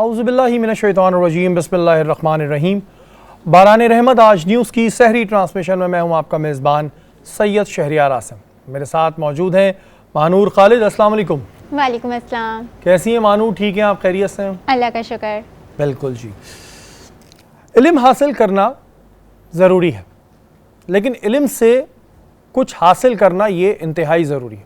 औज़ुबिल्लाहि मिनश्शैतानिर्रजीम बिस्मिल्लाहिर्रहमानिर्रहीम। बारान रहमत आज न्यूज़ की सहरी ट्रांसमिशन में मैं हूँ आपका मेज़बान सैयद शहरियार आसिम। मेरे साथ मौजूद हैं मानूर खालिद। अस्सलाम वालेकुम। वालेकुम अस्सलाम। कैसी हैं मानूर? ठीक हैं आप? खैरियत से हैं? अल्लाह का शुक्र। बिल्कुल जी। इल्म हासिल करना ज़रूरी है, लेकिन इल्म से कुछ हासिल करना ये इंतहाई ज़रूरी है।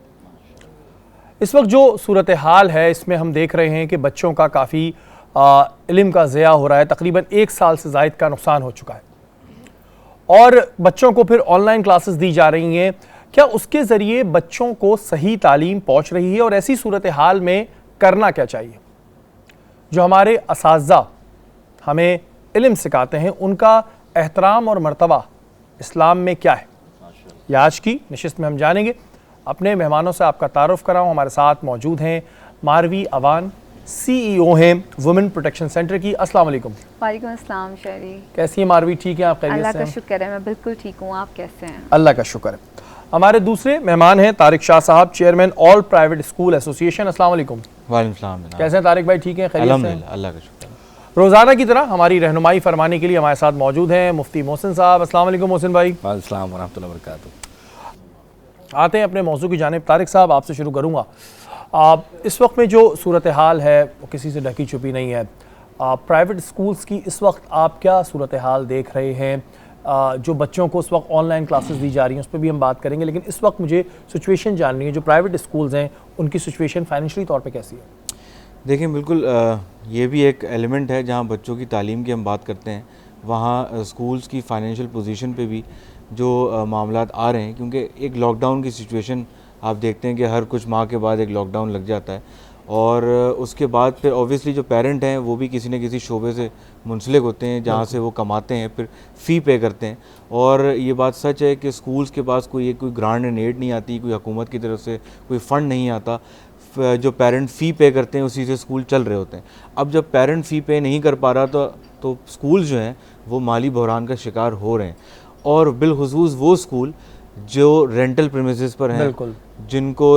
इस वक्त जो सूरत हाल है इसमें हम देख रहे हैं कि बच्चों का काफ़ी इल्म का ज़िया हो रहा है। तकरीबन 1 साल से ज़ायद का नुकसान हो चुका है और बच्चों को फिर ऑनलाइन क्लासेस दी जा रही हैं। क्या उसके ज़रिए बच्चों को सही तालीम पहुँच रही है और ऐसी सूरत हाल में करना क्या चाहिए? जो हमारे असातिज़ा हमें इल्म सिखाते हैं उनका एहतराम और मर्तबा इस्लाम में क्या है, यह आज की नशिस्त में हम जानेंगे। अपने मेहमानों से आपका तारुफ कराऊँ। हमारे साथ मौजूद हैं मारवी अवान, CEO हैं वुमेन प्रोटेक्शन सेंटर की। अस्सलाम वालेकुम। वालेकुम अस्सलाम शहरी। कैसी हैं मारवी? ठीक है आप? खैरियत से हैं? अल्लाह का शुक्र है, मैं बिल्कुल ठीक हूँ। आप कैसे हैं? अल्लाह का शुक्र है। हमारे दूसरे मेहमान हैं तारिक शाह साहब, chairman all private school association. अस्सलाम वालेकुम। वालेकुम सलाम। कैसे हैं तारिक भाई? ठीक हैं? खैरियत से हैं? अल्लाह का शुक्र। रोज़ाना की तरह हमारी रहनुमाई फरमाने के लिए हमारे साथ मौजूद हैं मुफ्ती मोहसिन साहब। अस्सलाम वालेकुम मोहसिन भाई। वालेकुम सलाम व रहमतुल्लाहि व बरकातुहू। आते हैं अपने मौजू की जानिब। तारिक साहब आपसे शुरू करूँगा। इस वक्त में जो सूरत हाल है वो किसी से ढकी छुपी नहीं है। प्राइवेट स्कूल्स की इस वक्त आप क्या सूरत हाल देख रहे हैं? जो बच्चों को इस वक्त ऑनलाइन क्लासेस दी जा रही हैं उस पर भी हम बात करेंगे, लेकिन इस वक्त मुझे सिचुएशन जाननी है जो प्राइवेट स्कूल्स हैं उनकी सिचुएशन फाइनेंशियली तौर पे कैसी है? देखिए बिल्कुल ये भी एक एलिमेंट है जहाँ बच्चों की तालीम की हम बात करते हैं, वहाँ स्कूल्स की फाइनेंशियल पोजीशन पे भी जो मामलात आ रहे हैं, क्योंकि एक लॉकडाउन की सिचुएशन आप देखते हैं कि हर कुछ माह के बाद एक लॉकडाउन लग जाता है और उसके बाद फिर ऑब्वियसली जो पेरेंट हैं वो भी किसी न किसी शोबे से मुंसलिक होते हैं जहाँ से वो कमाते हैं, फिर फ़ी पे करते हैं। और ये बात सच है कि स्कूल्स के पास कोई ग्रांट एंड एड नहीं आती, कोई हुकूमत की तरफ से कोई फ़ंड नहीं आता। जो पेरेंट फ़ी पे करते हैं उसी से स्कूल चल रहे होते हैं। अब जब पेरेंट फ़ी पे नहीं कर पा रहा तो स्कूल जो हैं वो माली बहरान का शिकार हो रहे हैं, और बिलखुसूस वो स्कूल जो रेंटल प्रीमिसेस पर हैं, जिनको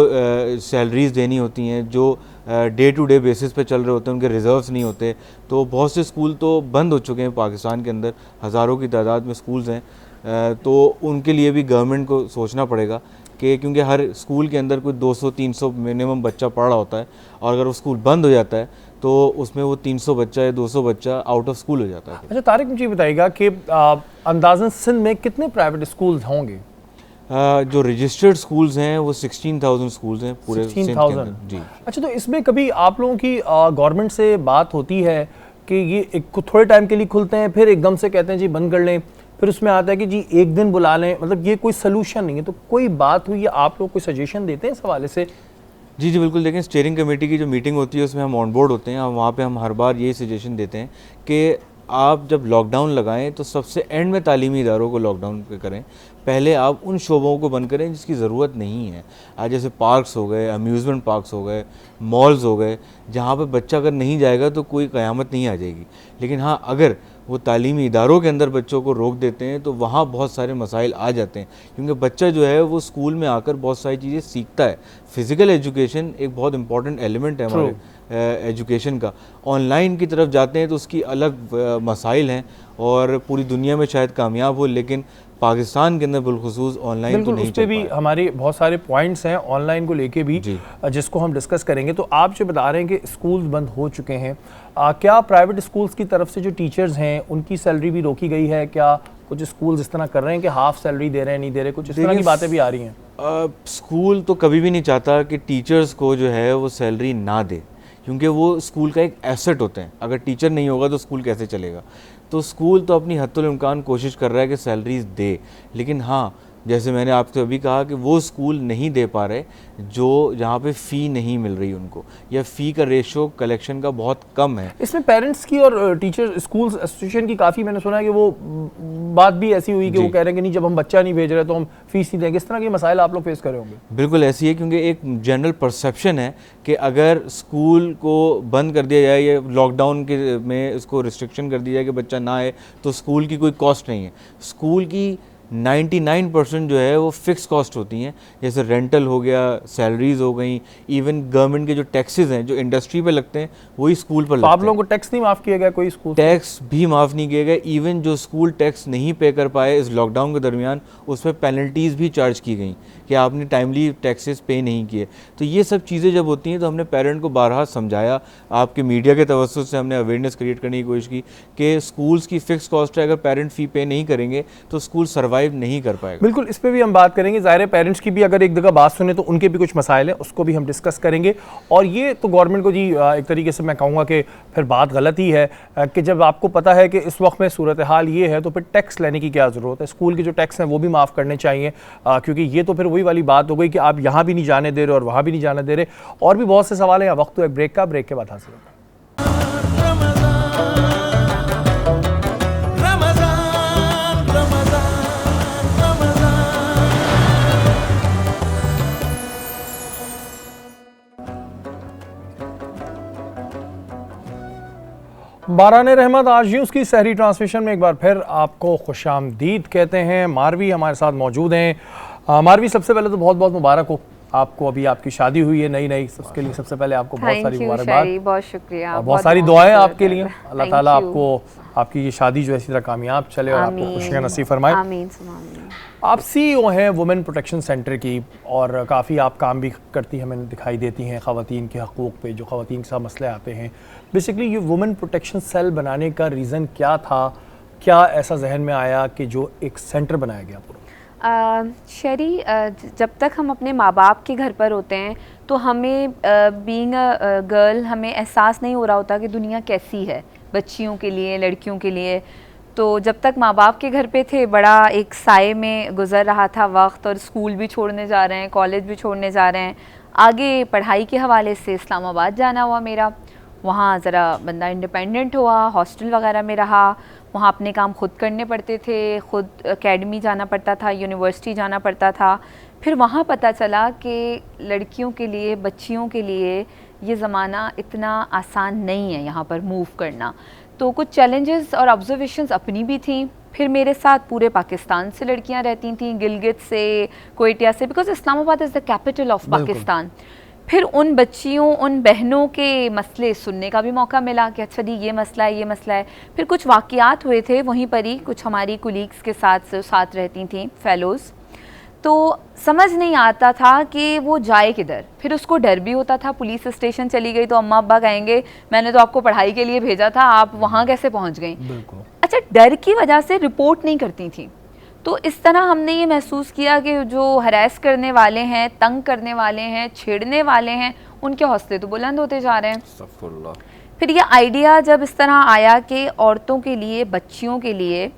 सैलरीज देनी होती हैं, जो डे टू डे बेसिस पे चल रहे होते हैं, उनके रिज़र्व्स नहीं होते, तो बहुत से स्कूल तो बंद हो चुके हैं। पाकिस्तान के अंदर हज़ारों की तादाद में स्कूल्स हैं, तो उनके लिए भी गवर्नमेंट को सोचना पड़ेगा कि क्योंकि हर स्कूल के अंदर कोई 200-300 मिनिमम बच्चा पढ़ रहा होता है, और अगर वो स्कूल बंद हो जाता है तो उसमें वो 300 बच्चा या 200 बच्चा आउट ऑफ स्कूल हो जाता है। अच्छा तारिक, मुझे बताइएगा कि अंदाज़न सिंध में कितने प्राइवेट स्कूल्स होंगे? जो रजिस्टर्ड स्कूल्स हैं वो 16,000 स्कूल्स हैं पूरे 16,000 जी। अच्छा, तो इसमें कभी आप लोगों की गवर्नमेंट से बात होती है कि ये थोड़े टाइम के लिए खुलते हैं फिर एकदम से कहते हैं जी बंद कर लें, फिर उसमें आता है कि जी एक दिन बुला लें, मतलब ये कोई सलूशन नहीं है, तो कोई बात हुई या आप लोग कोई सजेशन देते हैं इस हवाले से? जी बिल्कुल। देखें, स्टीयरिंग कमेटी की जो मीटिंग होती है उसमें हम ऑन बोर्ड होते हैं, और वहाँ पे हम हर बार यही सजेशन देते हैं कि आप जब लॉकडाउन लगाएं तो सबसे एंड में तालीमी इदारों को लॉकडाउन पे करें। पहले आप उन शोबों को बंद करें जिसकी ज़रूरत नहीं है। आज जैसे पार्क्स हो गए, अम्यूज़मेंट पार्क्स हो गए, मॉल्स हो गए, जहाँ पे बच्चा अगर नहीं जाएगा तो कोई क़यामत नहीं आ जाएगी। लेकिन हाँ, अगर वो तालीमी इदारों के अंदर बच्चों को रोक देते हैं तो वहाँ बहुत सारे मसाइल आ जाते हैं, क्योंकि बच्चा जो है वो स्कूल में आकर बहुत सारी चीज़ें सीखता है। फ़िज़िकल एजुकेशन एक बहुत इंपॉर्टेंट एलिमेंट है हमारे एजुकेशन का। ऑनलाइन की तरफ जाते हैं तो उसकी अलग मसाइल हैं, और पूरी दुनिया में शायद कामयाब हो, लेकिन पाकिस्तान के अंदर बिलखुसूस ऑनलाइन तो नहीं। उस पर भी हमारे बहुत सारे पॉइंट्स हैं ऑनलाइन को लेके भी, जिसको हम डिस्कस करेंगे। तो आप जो बता रहे हैं कि स्कूल्स बंद हो चुके हैं, क्या प्राइवेट स्कूल्स की तरफ से जो टीचर्स हैं उनकी सैलरी भी रोकी गई है? क्या कुछ स्कूल्स इस तरह कर रहे हैं कि हाफ सैलरी दे रहे हैं, नहीं दे रहे, कुछ इस तरह की बातें भी आ रही हैं? स्कूल तो कभी भी नहीं चाहता कि टीचर्स को जो है वो सैलरी ना दे, क्योंकि वो स्कूल का एक एसेट होते हैं। अगर टीचर नहीं होगा तो स्कूल कैसे चलेगा? तो स्कूल तो अपनी हद्दुल इम्कान कोशिश कर रहा है कि सैलरीज दे, लेकिन हाँ, जैसे मैंने आपसे अभी कहा कि वो स्कूल नहीं दे पा रहे जो जहाँ पे फ़ी नहीं मिल रही उनको, या फ़ी का रेशो कलेक्शन का बहुत कम है। इसमें पेरेंट्स की और टीचर स्कूल्स एसोसिएशन की काफ़ी मैंने सुना है कि वो बात भी ऐसी हुई कि वो कह रहे हैं कि नहीं, जब हम बच्चा नहीं भेज रहे तो हम फीस नहीं देंगे। इस तरह के मसाइल आप लोग फेस कर रहे होंगे? बिल्कुल ऐसी है, क्योंकि एक जनरल परसेप्शन है कि अगर स्कूल को बंद कर दिया जाए या लॉकडाउन के में इसको रिस्ट्रिक्शन कर दिया जाए कि बच्चा ना आए तो स्कूल की कोई कॉस्ट नहीं है। स्कूल की 99% जो है वो फिक्स कॉस्ट होती हैं, जैसे रेंटल हो गया, सैलरीज हो गई, इवन गवर्नमेंट के जो टैक्सेस हैं जो इंडस्ट्री पे लगते हैं वही स्कूल पर तो लगते आप हैं। लोगों को टैक्स नहीं माफ़ किया गया कोई स्कूल से? टैक्स भी माफ़ नहीं किए गए, इवन जो स्कूल टैक्स नहीं पे कर पाए इस लॉकडाउन के दरमियान उस पर पेनल्टीज़ भी चार्ज की गई कि आपने टाइमली टैक्सेस पे नहीं किए। तो ये सब चीज़ें जब होती हैं तो हमने पेरेंट को बारहा समझाया, आपके मीडिया के तवज्जुह से हमने अवेयरनेस क्रिएट करने की कोशिश की कि स्कूल्स की फ़िक्स कॉस्ट है, अगर पेरेंट फ़ी पे नहीं करेंगे तो स्कूल सर्वाइव नहीं कर पाएगा। बिल्कुल, इस पे भी हम बात करेंगे। ज़ाहिर है पेरेंट्स की भी अगर एक जगह बात सुने तो उनके भी कुछ मसाइल हैं, उसको भी हम डिस्कस करेंगे। और ये तो गवर्नमेंट को जी एक तरीके से मैं कहूँगा कि फिर बात गलत ही है कि जब आपको पता है कि इस वक्त में सूरत हाल ये है तो फिर टैक्स लेने की क्या ज़रूरत है। स्कूल के जो टैक्स हैं वो भी माफ़ करने चाहिए, क्योंकि ये तो फिर वही वाली बात हो गई कि आप यहाँ भी नहीं जाने दे रहे और वहाँ भी नहीं जाने दे रहे। और भी बहुत से सवाल हैं। वक्त तो एक ब्रेक का, ब्रेक के बाद हासिल होगा। बारान रहमत आज न्यूज़ की सहरी ट्रांसमिशन में एक बार फिर आपको खुशामदीद कहते हैं। मारवी हमारे साथ मौजूद हैं। मारवी, सबसे पहले तो बहुत बहुत मुबारक हो आपको, अभी आपकी शादी हुई है नई, उसके लिए सबसे पहले आपको बहुत सारी मुबारकबाद, बहुत शुक्रिया, बहुत सारी दुआएं आपके लिए। अल्लाह ताला आपको आपकी ये शादी जो है इसी तरह कामयाब चले और आपको खुशियां नसीब फरमाए। आमीन सुमा आमीन। आप CEO हैं वुमेन प्रोटेक्शन सेंटर की और काफ़ी आप काम भी करती हैं, हमें दिखाई देती हैं ख़वातीन के हकूक़ पे, जो ख़वातीन के साथ मसले आते हैं। बेसिकली ये वुमेन प्रोटेक्शन सेल बनाने का रीज़न क्या था? क्या ऐसा जहन में आया कि जो एक सेंटर बनाया गया पूरा? शरी, जब तक हम अपने माँ बाप के घर पर होते हैं तो हमें बीइंग अ गर्ल हमें एहसास नहीं हो रहा होता कि दुनिया कैसी है बच्चियों के लिए, लड़कियों के लिए। तो जब तक माँ बाप के घर पे थे बड़ा एक साए में गुजर रहा था वक्त, और स्कूल भी छोड़ने जा रहे हैं, कॉलेज भी छोड़ने जा रहे हैं। आगे पढ़ाई के हवाले से इस्लामाबाद जाना हुआ मेरा, वहाँ ज़रा बंदा इंडिपेंडेंट हुआ, हॉस्टल वगैरह में रहा, वहाँ अपने काम खुद करने पड़ते थे, खुद एकेडमी जाना पड़ता था, यूनिवर्सिटी जाना पड़ता था। फिर वहाँ पता चला कि लड़कियों के लिए, बच्चियों के लिए ये ज़माना इतना आसान नहीं है यहाँ पर मूव करना। तो कुछ चैलेंजेस और ऑब्जर्वेशंस अपनी भी थी। फिर मेरे साथ पूरे पाकिस्तान से लड़कियाँ रहती थीं, गिलगित से, क्वेटिया से, because Islamabad is the capital of Pakistan. फिर उन बच्चियों, उन बहनों के मसले सुनने का भी मौका मिला कि अच्छा जी ये मसला है, ये मसला है। फिर कुछ वाक़यात हुए थे वहीं पर ही, कुछ हमारी कुलीग्स के साथ रहती थीं, फेलोज़। तो समझ नहीं आता था कि वो जाए किधर। फिर उसको डर भी होता था, पुलिस स्टेशन चली गई तो अम्मा अब्बा कहेंगे मैंने तो आपको पढ़ाई के लिए भेजा था, आप वहाँ कैसे पहुँच गई। अच्छा, डर की वजह से रिपोर्ट नहीं करती थी। तो इस तरह हमने ये महसूस किया कि जो हरास करने वाले हैं, तंग करने वाले हैं, छेड़ने वाले हैं, उनके हौसले तो बुलंद होते जा रहे हैं। फिर ये आइडिया जब इस तरह आया कि औरतों के लिए, बच्चियों के लिए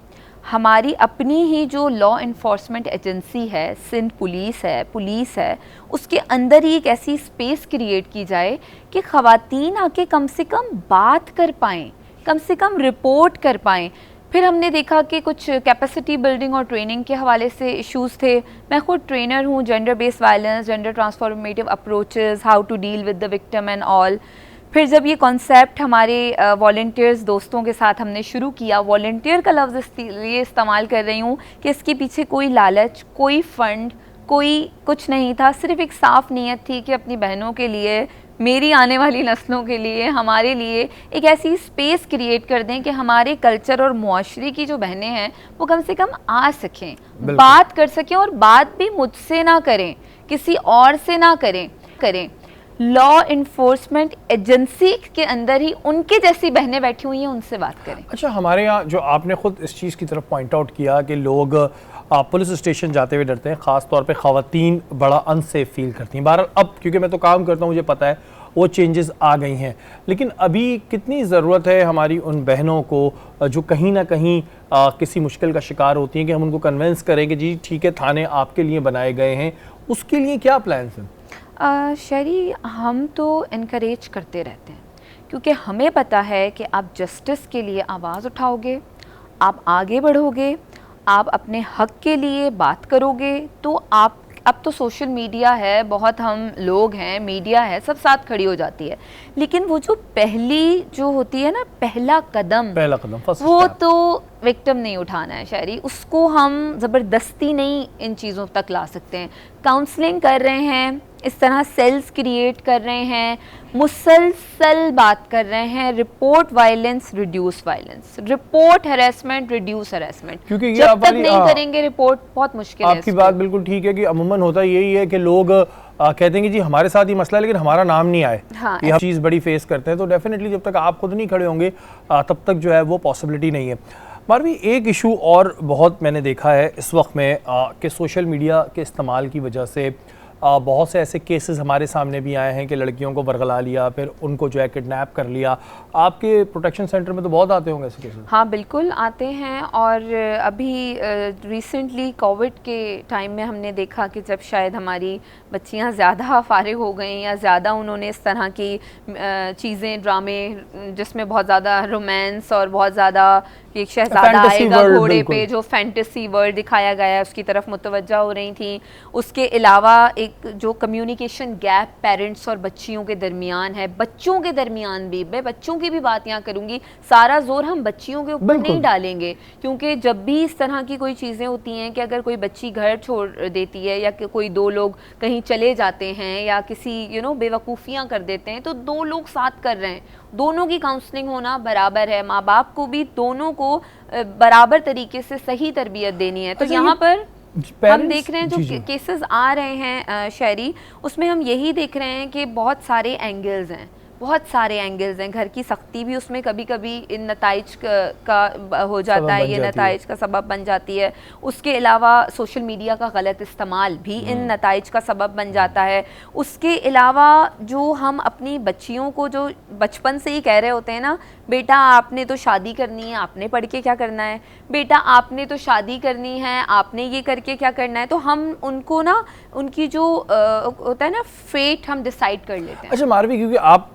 हमारी अपनी ही जो लॉ इन्फोर्समेंट एजेंसी है, सिंध पुलिस है, उसके अंदर ही एक ऐसी स्पेस क्रिएट की जाए कि ख़वातीन आके कम से कम बात कर पाएँ, कम से कम रिपोर्ट कर पाएँ। फिर हमने देखा कि कुछ कैपेसिटी बिल्डिंग और ट्रेनिंग के हवाले से इश्यूज़ थे। मैं खुद ट्रेनर हूँ, gender based violence, gender transformative approaches, how to deal with the victim and all. फिर जब ये कॉन्सेप्ट हमारे वॉल्टियर्स दोस्तों के साथ हमने शुरू किया, वॉल्टियर का लफ्ज़ इसलिए इस्तेमाल कर रही हूँ कि इसके पीछे कोई लालच, कोई फ़ंड, कोई कुछ नहीं था। सिर्फ एक साफ़ नीयत थी कि अपनी बहनों के लिए, मेरी आने वाली नस्लों के लिए, हमारे लिए एक ऐसी स्पेस क्रिएट कर दें कि हमारे कल्चर और मुआशरे की जो बहनें हैं वो कम से कम आ सकें, बात कर सकें, और बात भी मुझसे ना करें, किसी और से ना करें। लॉ इन्फोर्समेंट एजेंसी के अंदर ही उनके जैसी बहनें बैठी हुई हैं, उनसे बात करें। अच्छा, हमारे यहाँ जो आपने खुद इस चीज़ की तरफ पॉइंट आउट किया कि लोग पुलिस स्टेशन जाते हुए डरते हैं, ख़ास तौर पे ख़वातीन बड़ा अनसेफ फील करती हैं। बहरहाल अब क्योंकि मैं तो काम करता हूँ, मुझे पता है वो चेंजेस आ गई हैं, लेकिन अभी कितनी ज़रूरत है हमारी उन बहनों को जो कहीं ना कहीं किसी मुश्किल का शिकार होती हैं कि हम उनको कन्विंस करें कि जी ठीक है, थाने आपके लिए बनाए गए हैं, उसके लिए क्या प्लान्स हैं? शरी, हम तो इनकरेज करते रहते हैं क्योंकि हमें पता है कि आप जस्टिस के लिए आवाज़ उठाओगे, आप आगे बढ़ोगे, आप अपने हक के लिए बात करोगे, तो आप अब तो सोशल मीडिया है, बहुत हम लोग हैं, मीडिया है, सब साथ खड़ी हो जाती है। लेकिन वो जो पहली जो होती है ना, पहला कदम फर्स्ट वो स्टेप, तो विक्टिम नहीं उठाना है शायरी, उसको हम ज़बरदस्ती नहीं इन चीज़ों तक ला सकते हैं। काउंसलिंग कर रहे हैं, इस तरह सेल्स क्रिएट कर रहे हैं, मुसलसल बात कर रहे हैं, report violence reduce violence, report harassment reduce harassment, क्योंकि ये जब तक नहीं करेंगे रिपोर्ट बहुत मुश्किल है। आपकी बात बिल्कुल ठीक है कि अमूमन होता यही है कि लोग कहते हैं कि जी हमारे साथ ये मसला है लेकिन हमारा नाम नहीं आए। हाँ, ये चीज़ बड़ी फेस करते हैं, तो डेफिनेटली जब तक आप खुद नहीं खड़े होंगे तब तक जो है वो पॉसिबिलिटी नहीं है। मारवी, एक इशू और बहुत मैंने देखा है इस वक्त में कि सोशल मीडिया के इस्तेमाल की वजह से बहुत से ऐसे केसेस हमारे सामने भी आए हैं कि लड़कियों को बरगला लिया, फिर उनको जो है किडनैप कर लिया। आपके प्रोटेक्शन सेंटर में तो बहुत आते होंगे ऐसे केसेस? हाँ बिल्कुल आते हैं, और अभी रिसेंटली कोविड के टाइम में हमने देखा कि जब शायद हमारी बच्चियां ज़्यादा फारिग हो गई या ज़्यादा उन्होंने इस तरह की चीज़ें, ड्रामे जिसमें बहुत ज़्यादा रोमांस और बहुत ज़्यादा एक शहज़ादा आएगा घोड़े पे, जो फैंटेसी वर्ल्ड दिखाया गया है उसकी तरफ मुतवज्जा हो रही थी। उसके अलावा एक जो कम्युनिकेशन गैप पेरेंट्स और बच्चियों के दरमियान है, बच्चों के दरमियान भी, मैं बच्चों की भी बात यहाँ करूँगी, सारा जोर हम बच्चियों के ऊपर नहीं डालेंगे, क्योंकि जब भी इस तरह की कोई चीज़ें होती हैं कि अगर कोई बच्ची घर छोड़ देती है या कोई दो लोग कहीं चले जाते हैं या किसी बेवकूफ़ियाँ कर देते हैं, तो दो लोग साथ कर रहे हैं, दोनों की काउंसलिंग होना बराबर है। माँ बाप को भी दोनों को बराबर तरीके से सही तरबियत देनी है। तो यहाँ पर हम देख रहे हैं जो केसेस आ रहे हैं शायरी, उसमें हम यही देख रहे हैं कि बहुत सारे एंगल्स हैं, बहुत सारे एंगल्स हैं। घर की सख्ती भी उसमें कभी कभी इन नताइज का हो जाता है, ये नताइज का सबब बन जाती है। उसके अलावा सोशल मीडिया का गलत इस्तेमाल भी इन नताइज का सबब बन जाता है। उसके अलावा जो हम अपनी बच्चियों को जो बचपन से ही कह रहे होते हैं ना, बेटा आपने तो शादी करनी है, आपने पढ़ के क्या करना है, बेटा आपने तो शादी करनी है, आपने ये करके क्या करना है, तो हम उनको ना उनकी जो होता है ना फेट हम डिसाइड कर लेते हैं। अच्छा मारवी, क्योंकि आप